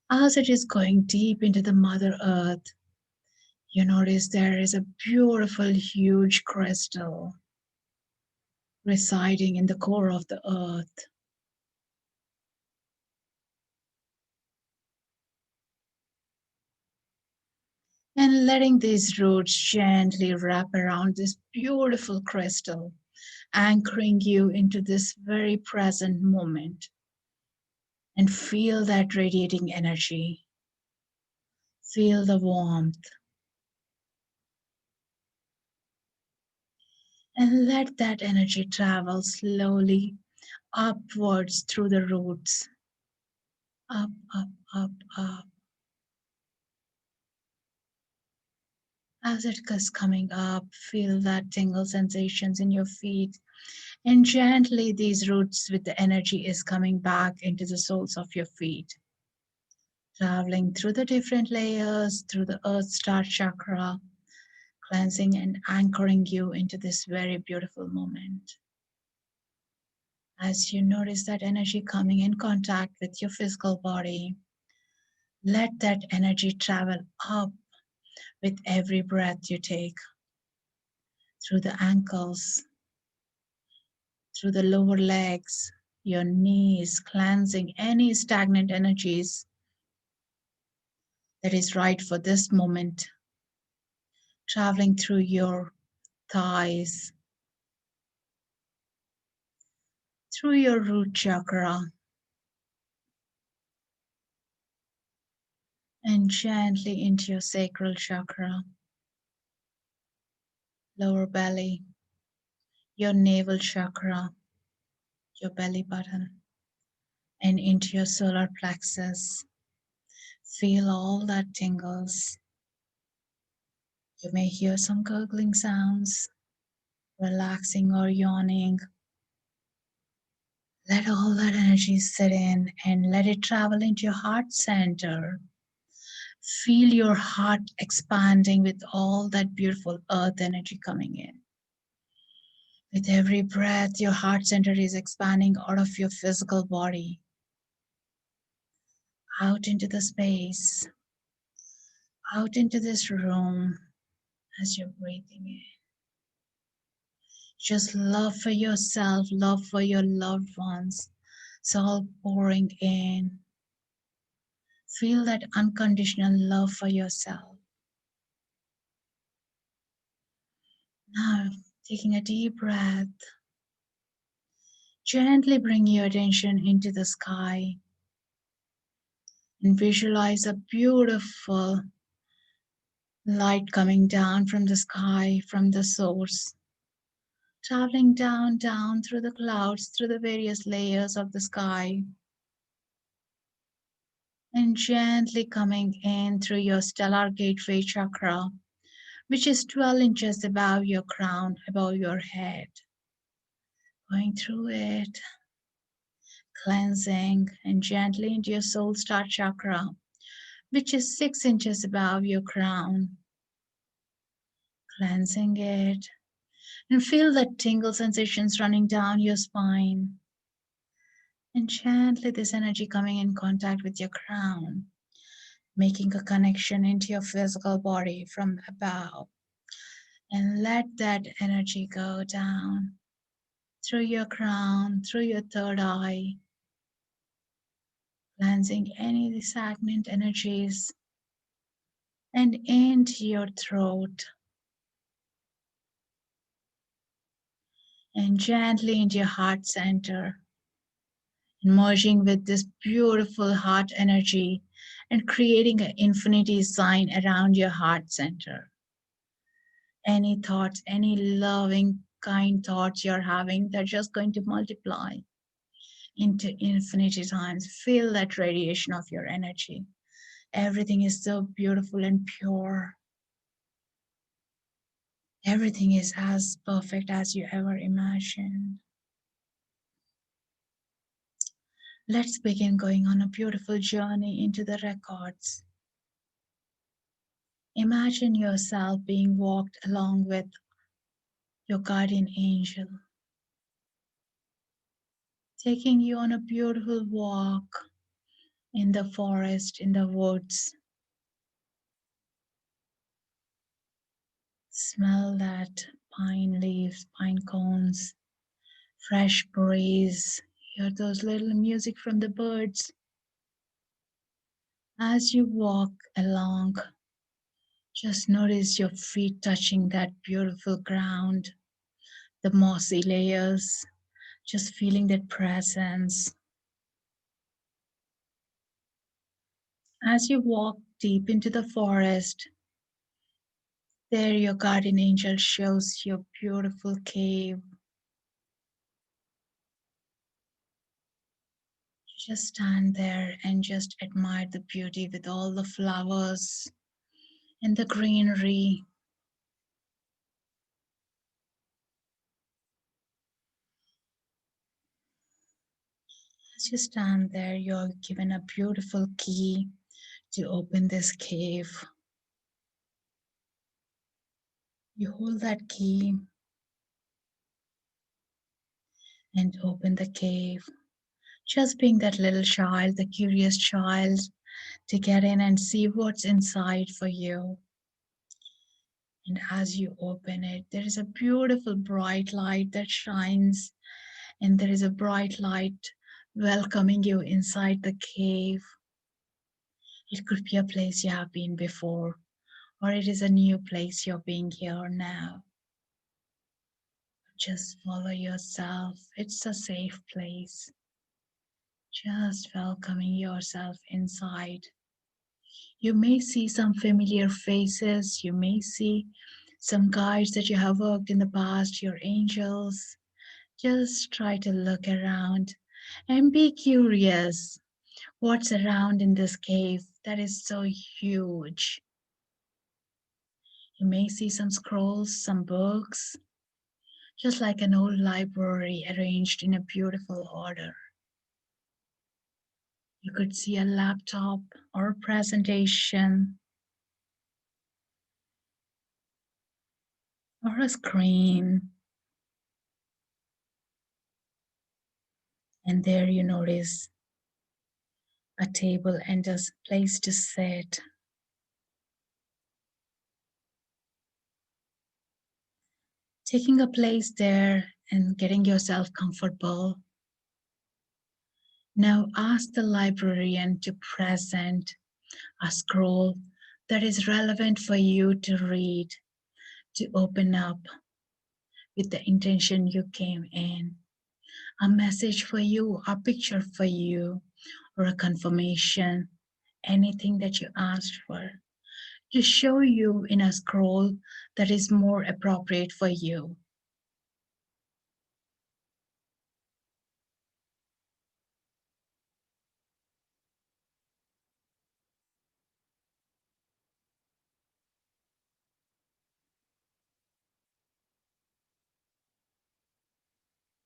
As it is going deep into the Mother Earth, you notice there is a beautiful, huge crystal residing in the core of the earth. And letting these roots gently wrap around this beautiful crystal, anchoring you into this very present moment. And feel that radiating energy. Feel the warmth. And let that energy travel slowly upwards through the roots. Up, up, up, up. As it is coming up, feel that tingle sensations in your feet. And gently these roots with the energy is coming back into the soles of your feet. Traveling through the different layers, through the earth star chakra, cleansing and anchoring you into this very beautiful moment. As you notice that energy coming in contact with your physical body, let that energy travel up with every breath you take, through the ankles, through the lower legs, your knees, cleansing any stagnant energies that is right for this moment, traveling through your thighs, through your root chakra, and gently into your sacral chakra, lower belly, your navel chakra, your belly button, and into your solar plexus. Feel all that tingles. You may hear some gurgling sounds, relaxing or yawning. Let all that energy sit in and let it travel into your heart center. Feel your heart expanding with all that beautiful earth energy coming in. With every breath, your heart center is expanding out of your physical body, out into the space, out into this room as you're breathing in. Just love for yourself, love for your loved ones. It's all pouring in. Feel that unconditional love for yourself. Now, taking a deep breath, gently bring your attention into the sky and visualize a beautiful Light coming down from the sky, from the source, traveling down, down through the clouds, through the various layers of the sky, and gently coming in through your stellar gateway chakra, which is 12 inches above your crown, above your head. Going through it, cleansing, and gently into your soul star chakra, which is 6 inches above your crown. Cleansing it, and feel that tingle sensations running down your spine. And gently this energy coming in contact with your crown, making a connection into your physical body from above. And let that energy go down through your crown, through your third eye, cleansing any stagnant energies and into your throat. And gently into your heart center, merging with this beautiful heart energy and creating an infinity sign around your heart center. Any thoughts, any loving, kind thoughts you're having, they're just going to multiply into infinity times. Feel that radiation of your energy. Everything is so beautiful and pure. Everything is as perfect as you ever imagined. Let's begin going on a beautiful journey into the records. Imagine yourself being walked along with your guardian angel, taking you on a beautiful walk in the forest, in the woods. Smell that pine leaves, pine cones, fresh breeze. Hear those little music from the birds. As you walk along, just notice your feet touching that beautiful ground, the mossy layers, just feeling that presence. As you walk deep into the forest, there your guardian angel shows you a beautiful cave. You just stand there and just admire the beauty with all the flowers and the greenery. As you stand there, you're given a beautiful key to open this cave. You hold that key and open the cave, just being that little child, the curious child, to get in and see what's inside for you. And as you open it, there is a beautiful bright light that shines, and there is a bright light welcoming you inside the cave. It could be a place you have been before, or it is a new place you're being here now. Just follow yourself. It's a safe place. Just welcoming yourself inside. You may see some familiar faces. You may see some guides that you have worked in the past, your angels. Just try to look around and be curious. What's around in this cave that is so huge? You may see some scrolls, some books, just like an old library arranged in a beautiful order. You could see a laptop or a presentation or a screen. And there you notice a table and a place to sit. Taking a place there and getting yourself comfortable. Now ask the librarian to present a scroll that is relevant for you to read, to open up with the intention you came in. A message for you, a picture for you, or a confirmation, anything that you asked for. to show you in a scroll that is more appropriate for you.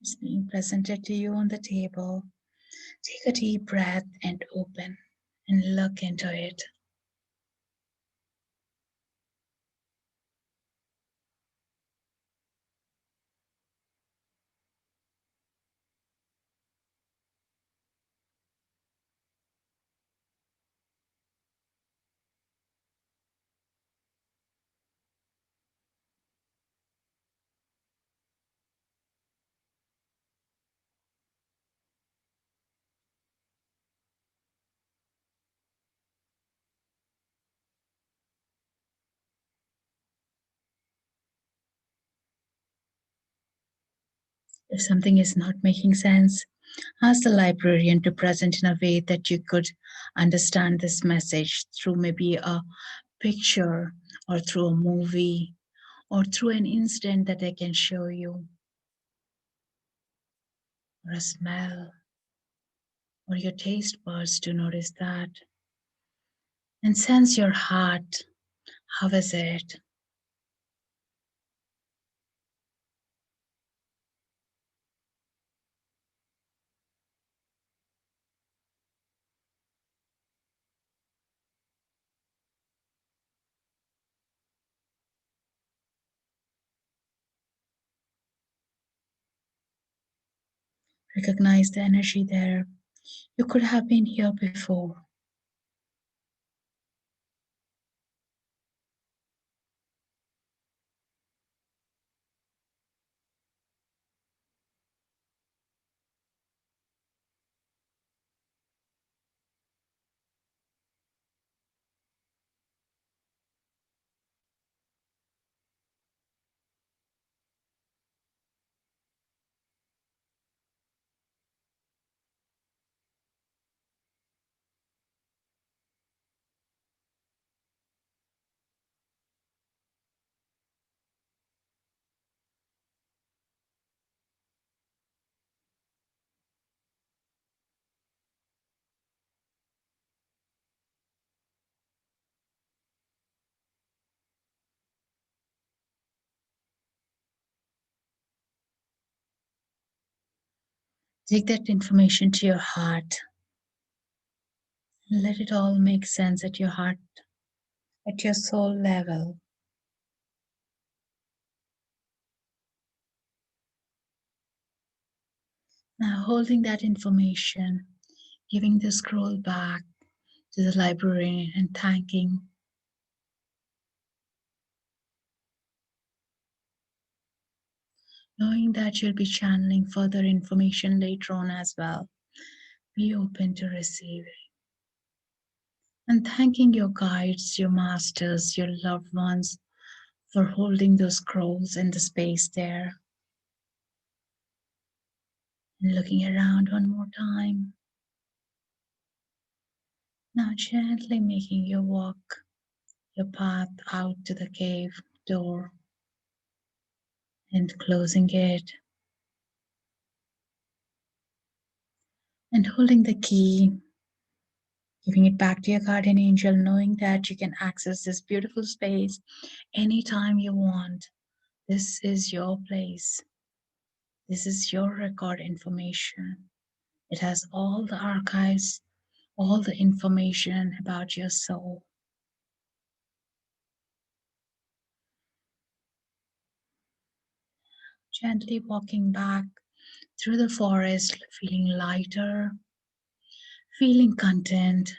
It's being presented to you on the table. Take a deep breath and open and look into it. If something is not making sense, ask the librarian to present in a way that you could understand this message through maybe a picture or through a movie or through an incident that they can show you, or a smell, or your taste buds to notice that. And sense your heart. How is it? Recognize the energy there. You could have been here before. Take that information to your heart. Let it all make sense at your heart, at your soul level. Now, holding that information, giving the scroll back to the librarian and thanking. Knowing that you'll be channeling further information later on as well. Be open to receiving. And thanking your guides, your masters, your loved ones for holding those scrolls in the space there. And looking around one more time. Now gently making your walk, your path out to the cave door and closing it. And holding the key, giving it back to your guardian angel, knowing that you can access this beautiful space anytime you want. This is your place. This is your record information. It has all the archives, all the information about your soul. Gently walking back through the forest, feeling lighter, feeling content,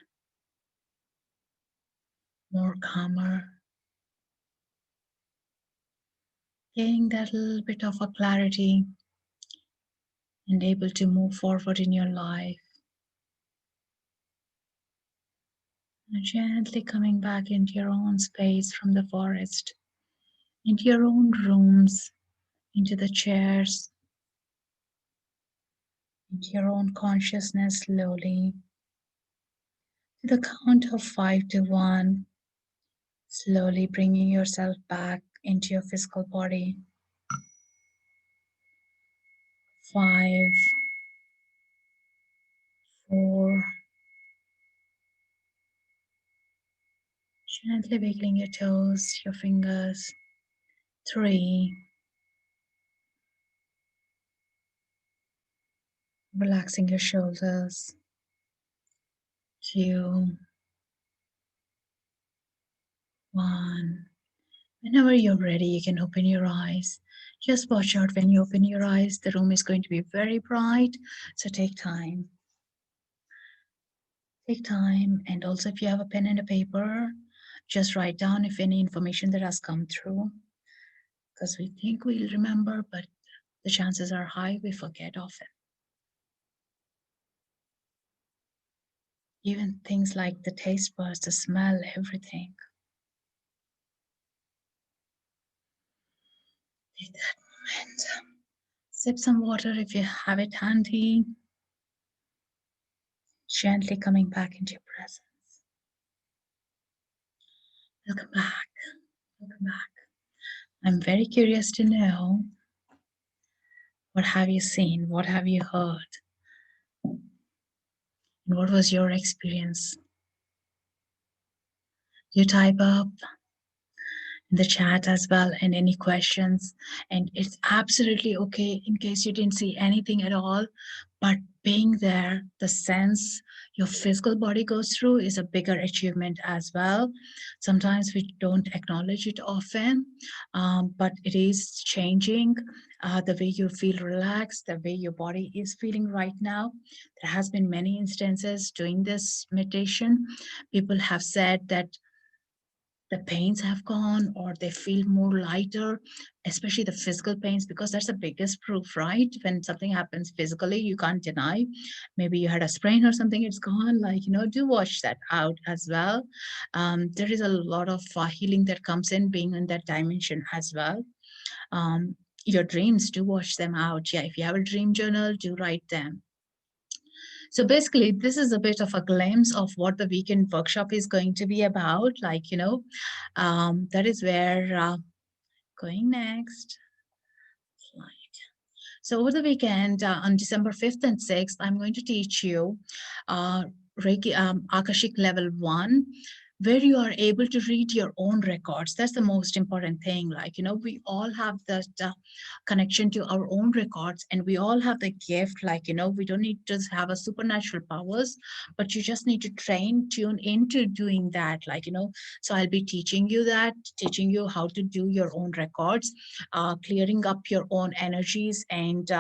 more calmer, gaining that little bit of a clarity and able to move forward in your life. And gently coming back into your own space from the forest, into your own rooms, into the chairs, into your own consciousness slowly. To the count of 5 to 1, Slowly bringing yourself back into your physical body. 5, 4, gently wiggling your toes, your fingers. 3, relaxing your shoulders. 2, 1. Whenever you're ready, you can open your eyes. Just watch out when you open your eyes. The room is going to be very bright, so take time. Take time, and also if you have a pen and a paper, just write down if any information that has come through, because we think we'll remember, but the chances are high we forget often. Even things like the taste buds, the smell, everything. Take that moment. Sip some water if you have it handy. Gently coming back into your presence. Welcome back. Welcome back. I'm very curious to know, what have you seen? What have you heard? And what was your experience? You type up in the chat as well, and any questions. And it's absolutely okay in case you didn't see anything at all, but being there, the sense your physical body goes through is a bigger achievement as well. Sometimes we don't acknowledge it often, but it is changing the way you feel relaxed, the way your body is feeling right now. There has been many instances doing this meditation. People have said that the pains have gone, or they feel more lighter, especially the physical pains, because that's the biggest proof, right? When something happens physically, you can't deny. Maybe you had a sprain or something, it's gone. Like, do watch that out as well. There is a lot of healing that comes in being in that dimension as well. Your dreams, do watch them out. Yeah, if you have a dream journal, do write them. So basically, this is a bit of a glimpse of what the weekend workshop is going to be about. Like, that is where going next. Slide. So over the weekend, on December 5th and 6th, I'm going to teach you Reiki Akashic Level 1, where you are able to read your own records. That's the most important thing. Like, we all have that connection to our own records, and we all have the gift. Like, we don't need to have a supernatural powers, but you just need to tune into doing that. Like, so I'll be teaching you that, teaching you how to do your own records, clearing up your own energies, and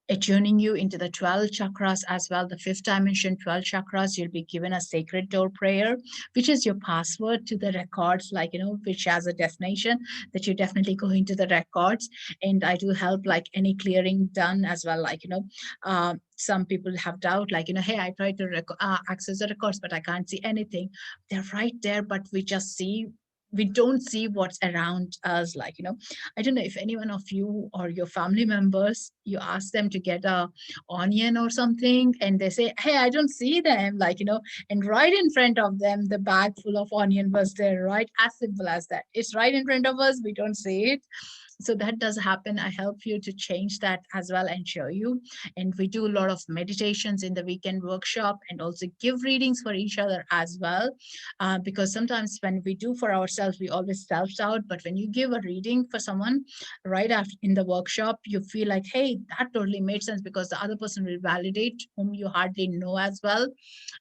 attuning you into the 12 chakras as well. The fifth dimension, 12 chakras, you'll be given a sacred door prayer, which is your password to the records, like, which has a destination that you definitely go into the records. And I do help like any clearing done as well. Like, some people have doubt, like, hey, I tried to access the records, but I can't see anything. They're right there, but we don't see what's around us. Like, I don't know if any one of you or your family members, you ask them to get a onion or something, and they say, hey, I don't see them. Like, and right in front of them, the bag full of onion was there, right? As simple as that. It's right in front of us. We don't see it. So that does happen. I help you to change that as well and show you. And we do a lot of meditations in the weekend workshop, and also give readings for each other as well. Because sometimes when we do for ourselves, we always self-doubt. But when you give a reading for someone right after in the workshop, you feel like, hey, that totally made sense, because the other person will validate whom you hardly know as well.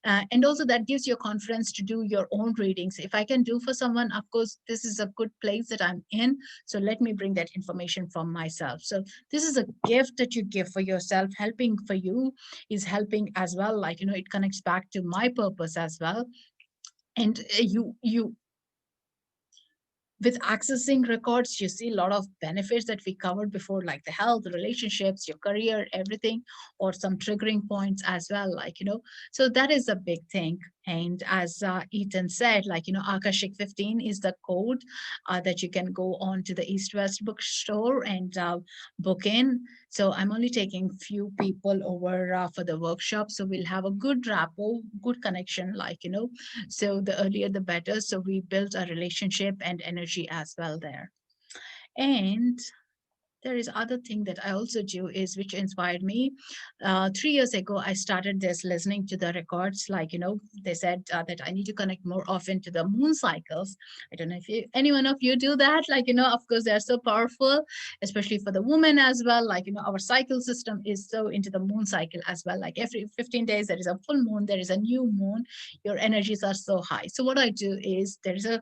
And also that gives you confidence to do your own readings. If I can do for someone, of course, this is a good place that I'm in. So let me bring that information from myself. So this is a gift that you give for yourself. Helping for you is helping as well. Like, it connects back to my purpose as well. And you with accessing records, you see a lot of benefits that we covered before, like the health, the relationships, your career, everything, or some triggering points as well. Like, so that is a big thing. And as Ethan said, like, Akashic 15 is the code that you can go on to the East West bookstore and book in. So I'm only taking few people over for the workshop. So we'll have a good rapport, good connection, like, so the earlier the better. So we built a relationship and energy as well there. And there is other thing that I also do is which inspired me. 3 years ago, I started this listening to the records. Like, they said that I need to connect more often to the moon cycles. I don't know if any one of you do that. Like, of course, they're so powerful, especially for the woman as well. Like, our cycle system is so into the moon cycle as well. Like every 15 days, there is a full moon, there is a new moon. Your energies are so high. So what I do is there's a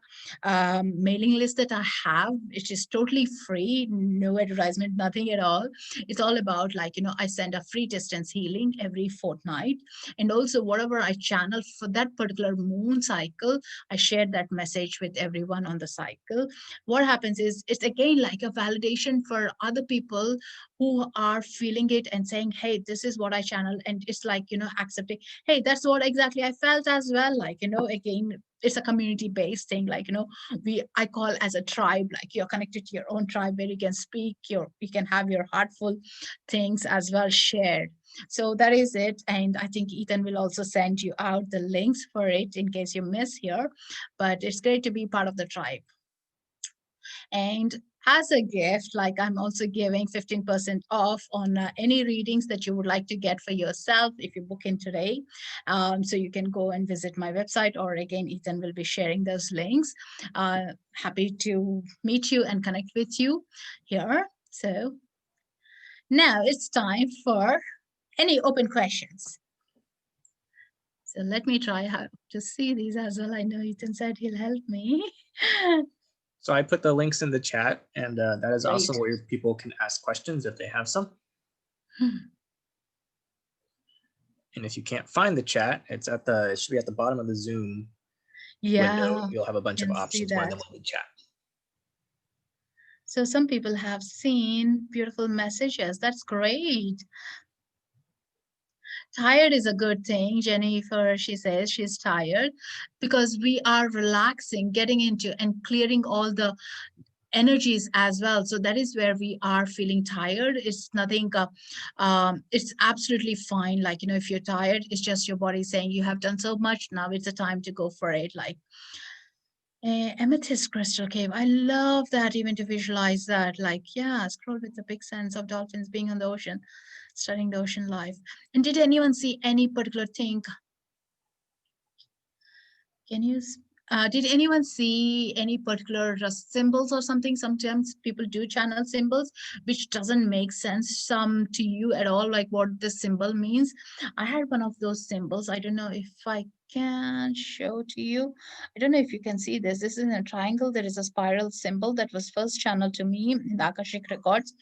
mailing list that I have, which is totally free, no advertisement, nothing at all. It's all about like, I send a free distance healing every fortnight. And also whatever I channel for that particular moon cycle, I share that message with everyone on the cycle. What happens is it's again like a validation for other people who are feeling it and saying, hey, this is what I channel. And it's like, accepting, hey, that's what exactly I felt as well. Like, again, it's a community based thing. Like, I call as a tribe, like you're connected to your own tribe where you can speak you can have your heartful things as well shared. So that is it. And I think Ethan will also send you out the links for it in case you miss here, but it's great to be part of the tribe. And as a gift, like I'm also giving 15% off on any readings that you would like to get for yourself if you book in today. So you can go and visit my website, or again, Ethan will be sharing those links. Happy to meet you and connect with you here. So now it's time for any open questions. So let me try how to see these as well. I know Ethan said he'll help me. So I put the links in the chat, and that is also Great. where people can ask questions if they have some. And if you can't find the chat, it should be at the bottom of the Zoom window. You'll have a bunch of options. One of them will be chat. So some people have seen beautiful messages. That's great. Tired is a good thing. Jennifer, she says she's tired because we are relaxing, getting into and clearing all the energies as well. So that is where we are feeling tired. It's nothing, it's absolutely fine. Like, if you're tired, it's just your body saying you have done so much. Now it's the time to go for it. Like, amethyst crystal cave. I love that, even to visualize that. Like, yeah, scroll with the big sense of dolphins being on the ocean, studying the ocean life. And did anyone see any particular thing? Can you did anyone see any particular symbols or something? Sometimes people do channel symbols, which doesn't make sense to you at all, like what the symbol means. I had one of those symbols. I don't know if I can show to you. I don't know if you can see this. This is in a triangle. There is a spiral symbol that was first channeled to me in the Akashic Records.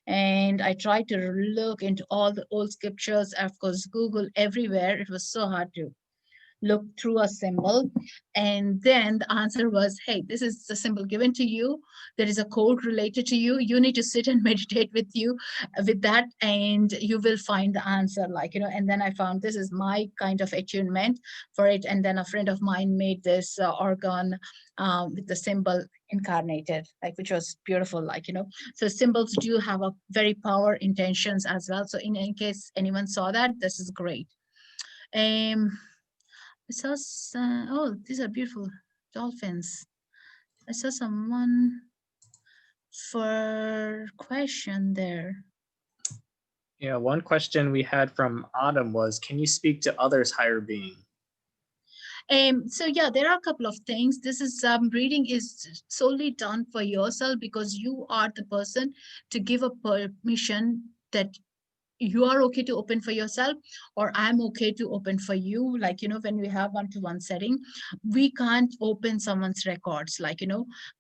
And I tried to look into all the old scriptures, of course, Google everywhere. It was so hard to look through a symbol, and then the answer was, hey, this is the symbol given to you, there is a code related to you, you need to sit and meditate with that, and you will find the answer. Like, and then I found this is my kind of attunement for it. And then a friend of mine made this organ with the symbol incarnated, like, which was beautiful. Like, so symbols do have a very power intentions as well. So in case anyone saw that, this is great. I saw oh, these are beautiful dolphins. I saw someone for question there. Yeah, one question we had from Autumn was, can you speak to others' higher being? So yeah, there are a couple of things. This is reading is solely done for yourself, because you are the person to give a permission that you are okay to open for yourself, or I'm okay to open for you. Like, when we have one-to-one setting, we can't open someone's records, like,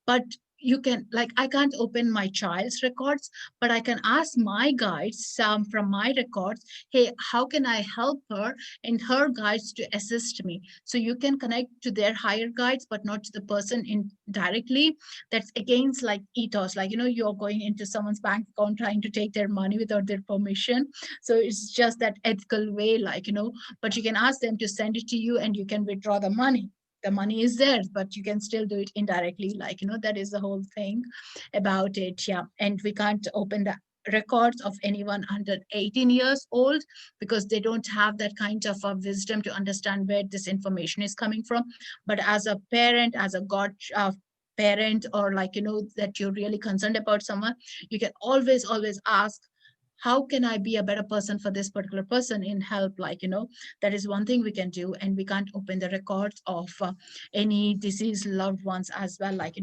but you can, like, I can't open my child's records, but I can ask my guides from my records, hey, how can I help her and her guides to assist me? So you can connect to their higher guides, but not to the person in directly. That's against like ethos, like, you're going into someone's bank account trying to take their money without their permission. So it's just that ethical way, like, but you can ask them to send it to you and you can withdraw the money is theirs, but you can still do it indirectly, like, that is the whole thing about it. Yeah, and we can't open the records of anyone under 18 years old because they don't have that kind of wisdom to understand where this information is coming from. But as a parent, as a god parent, or like, that you're really concerned about someone, you can always ask, how can I be a better person for this particular person in help, like, that is one thing we can do. And we can't open the records of any deceased loved ones as well, like,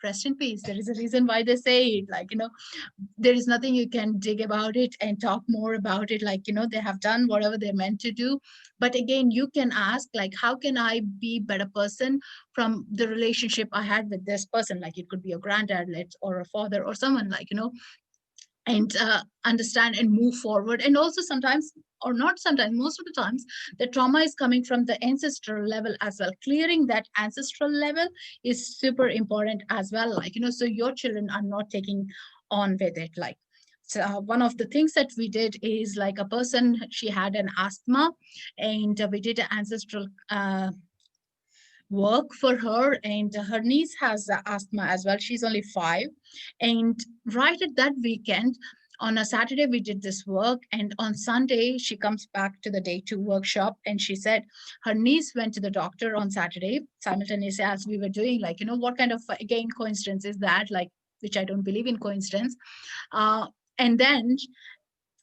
rest in peace. There is a reason why they say it, like, there is nothing you can dig about it and talk more about it, like, they have done whatever they're meant to do. But again, you can ask, like, how can I be better person from the relationship I had with this person? Like, it could be a granddad, let's, or a father, or someone, like, and understand and move forward. And also sometimes, or not sometimes, most of the times, the trauma is coming from the ancestral level as well. Clearing that ancestral level is super important as well, like, so your children are not taking on with it. Like, so one of the things that we did is, like, a person, she had an asthma, and we did an ancestral work for her, and her niece has asthma as well. She's only 5, and right at that weekend, on a Saturday we did this work, and on Sunday she comes back to the day 2 workshop, and she said her niece went to the doctor on Saturday simultaneously as we were doing, like, what kind of, again, coincidence is that, like, which I don't believe in coincidence. uh, and then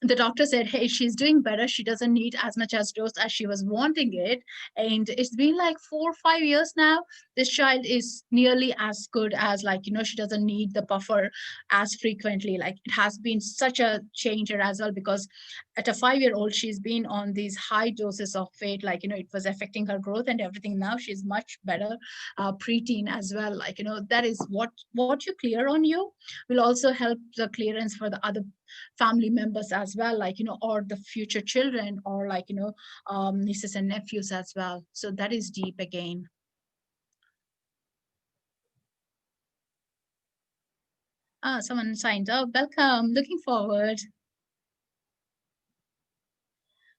the doctor said, hey, she's doing better, she doesn't need as much as dose as she was wanting it. And it's been like 4 or 5 years now. This child is nearly as good as, like, she doesn't need the buffer as frequently. Like, it has been such a changer as well, because at a 5-year old she's been on these high doses of it, like, it was affecting her growth and everything. Now she's much better. Preteen as well, like, that is what you clear on you will also help the clearance for the other family members as well, like, or the future children, or like, nieces and nephews as well. So that is deep again. Someone signed up. Welcome. Looking forward.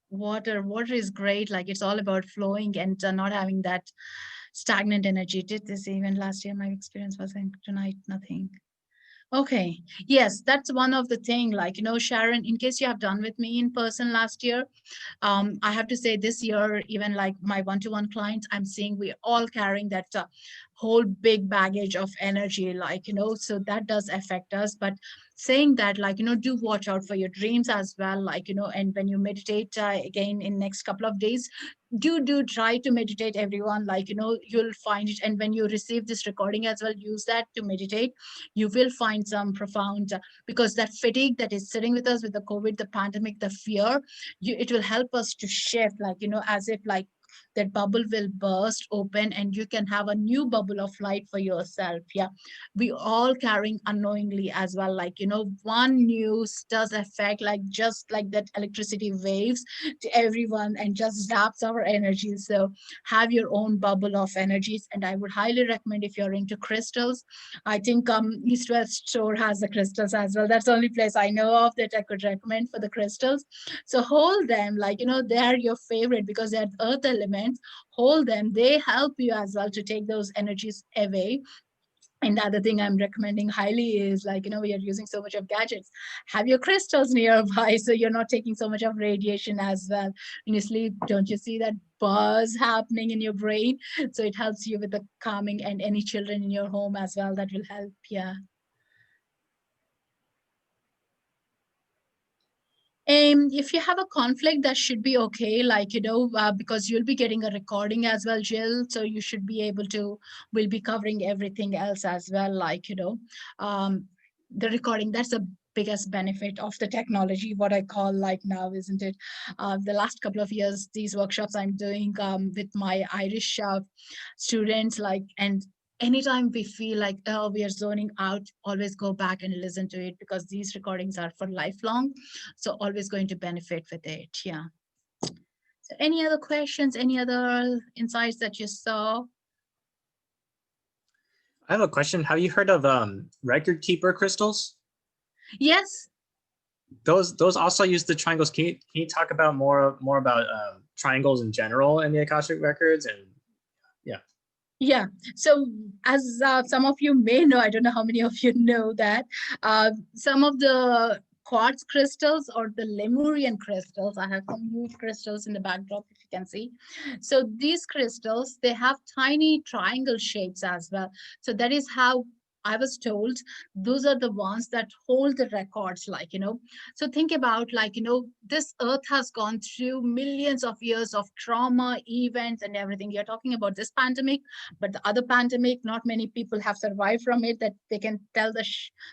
Water is great. Like, it's all about flowing and not having that stagnant energy. Did this even last year? My experience was in tonight, nothing. Okay. Yes, that's one of the thing. Like, Sharon, in case you have done with me in person last year, I have to say this year, even like my one-to-one clients, I'm seeing we're all carrying that whole big baggage of energy, like, so that does affect us. But saying that, like, do watch out for your dreams as well, like, and when you meditate again in next couple of days, do try to meditate, everyone, like, you'll find it. And when you receive this recording as well, use that to meditate. You will find some profound because that fatigue that is sitting with us with the COVID, the pandemic, the fear, it will help us to shift, like, as if like that bubble will burst open and you can have a new bubble of light for yourself. Yeah, we all carrying unknowingly as well, like, one news does affect, like, just like that electricity waves to everyone and just zaps our energy. So have your own bubble of energies. And I would highly recommend, if you're into crystals, I think East West Store has the crystals as well. That's the only place I know of that I could recommend for the crystals. So hold them, like, they are your favorite because they're earth elements. Hold them. They help you as well to take those energies away. And the other thing I'm recommending highly is, like, we are using so much of gadgets. Have your crystals nearby so you're not taking so much of radiation as well. When you sleep, don't you see that buzz happening in your brain? So it helps you with the calming, and any children in your home as well, that will help. Yeah. If you have a conflict, that should be okay, like, because you'll be getting a recording as well, Jill. So you should be able to, we'll be covering everything else as well, like, the recording. That's the biggest benefit of the technology, what I call, like, now, isn't it? The last couple of years, these workshops I'm doing with my Irish students, like, and anytime we feel like, oh, we are zoning out, always go back and listen to it, because these recordings are for lifelong. So always going to benefit with it. Yeah. So any other questions, any other insights that you saw? I have a question. Have you heard of record keeper crystals? Yes. Those also use the triangles. Can you talk about more about triangles in general in the Akashic records? And yeah. Yeah. So as some of you may know, I don't know how many of you know that some of the quartz crystals or the Lemurian crystals, I have some huge crystals in the backdrop, if you can see. So these crystals, they have tiny triangle shapes as well. So that is how I was told those are the ones that hold the records, like, so think about, like, this earth has gone through millions of years of trauma, events, and everything. You're talking about this pandemic, but the other pandemic, not many people have survived from it that they can tell the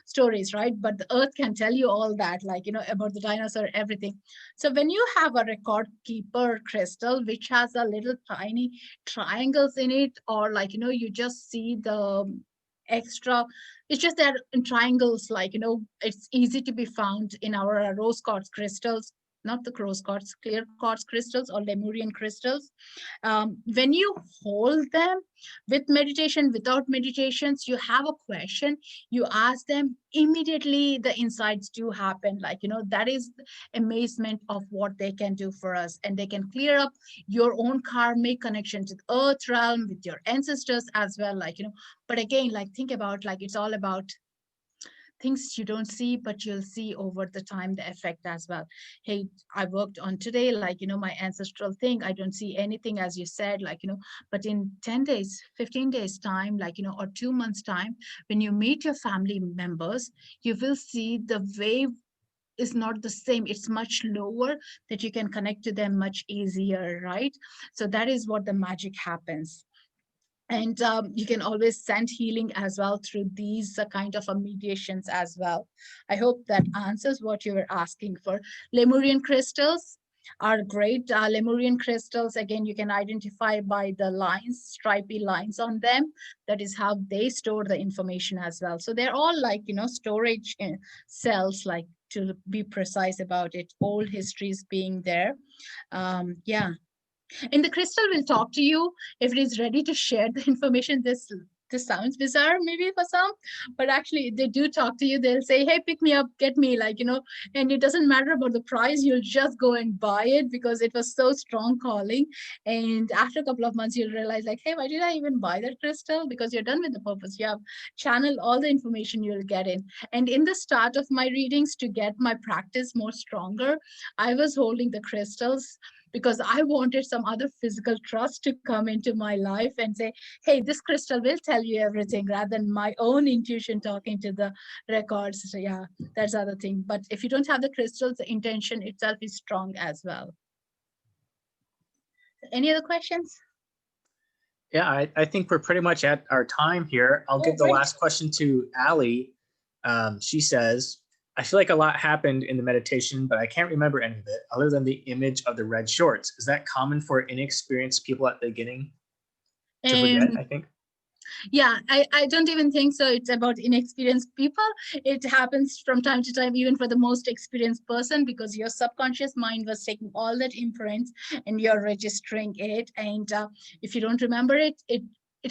stories, right? But the earth can tell you all that, like, about the dinosaur, everything. So when you have a record keeper crystal which has a little tiny triangles in it, or like, you just see the extra, it's just that in triangles, like, it's easy to be found in our rose quartz crystals, not the rose quartz, clear quartz crystals or Lemurian crystals. When you hold them with meditation, without meditations, you have a question, you ask them, immediately the insights do happen. Like, that is amazement of what they can do for us. And they can clear up your own karmic connection to the earth realm with your ancestors as well. Like, but again, like, think about, like, it's all about things you don't see, but you'll see over the time the effect as well. Hey, I worked on today, like, my ancestral thing. I don't see anything, as you said, like, but in 10 days, 15 days time, like, or 2 months time, when you meet your family members, you will see the wave is not the same. It's much lower, that you can connect to them much easier, right? So that is what the magic happens. And you can always send healing as well through these kind of mediations as well. I hope that answers what you were asking for. Lemurian crystals are great. Lemurian crystals, again, you can identify by the lines, stripy lines on them. That is how they store the information as well. So they're all like, storage cells, like, to be precise about it, old histories being there. Yeah. And the crystal will talk to you if it is ready to share the information. This sounds bizarre maybe for some, but actually they do talk to you. They'll say, hey, pick me up, get me, like, and it doesn't matter about the price. You'll just go and buy it because it was so strong calling. And after a couple of months, you'll realize, like, hey, why did I even buy that crystal? Because you're done with the purpose. You have channeled all the information you'll get in. And in the start of my readings, to get my practice more stronger, I was holding the crystals because I wanted some other physical trust to come into my life and say, hey, this crystal will tell you everything, rather than my own intuition talking to the records. So yeah, that's the other thing. But if you don't have the crystals, the intention itself is strong as well. Any other questions? Yeah, I think we're pretty much at our time here. I'll give the last question to Ali. She says, I feel like a lot happened in the meditation, but I can't remember any of it other than the image of the red shorts. Is that common for inexperienced people at the beginning to forget, I think? Yeah, I don't even think so. It's about inexperienced people. It happens from time to time, even for the most experienced person, because your subconscious mind was taking all that imprints and you're registering it. And if you don't remember it, it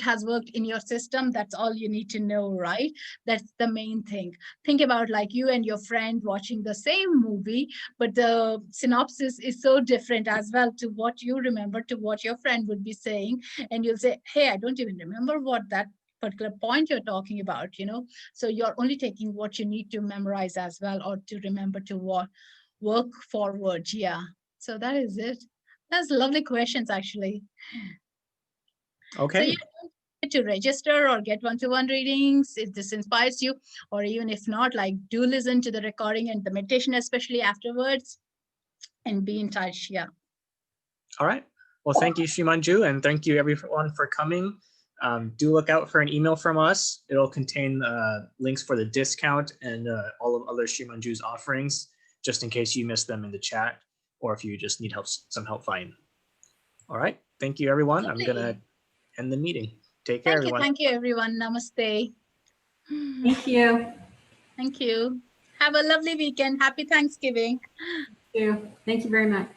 has worked in your system. That's all you need to know, right? That's the main thing. Think about, like, you and your friend watching the same movie, but the synopsis is so different as well to what you remember to what your friend would be saying. And you'll say, hey, I don't even remember what that particular point you're talking about, so you're only taking what you need to memorize as well, or to remember to work forward. Yeah, so that is it. That's lovely questions, actually. Okay. So you don't need to register or get one-to-one readings if this inspires you, or even if not, like, do listen to the recording and the meditation, especially afterwards, and be in touch. Yeah. All right. Well, thank you, Srimanju, and thank you everyone for coming. Do look out for an email from us. It'll contain links for the discount and all of other Srimanju's offerings, just in case you missed them in the chat, or if you just need some help finding. All right. Thank you, everyone. I'm going to end the meeting. Take care, everyone. Thank you, everyone. Namaste. Thank you. Thank you. Have a lovely weekend. Happy Thanksgiving. Thank you very much.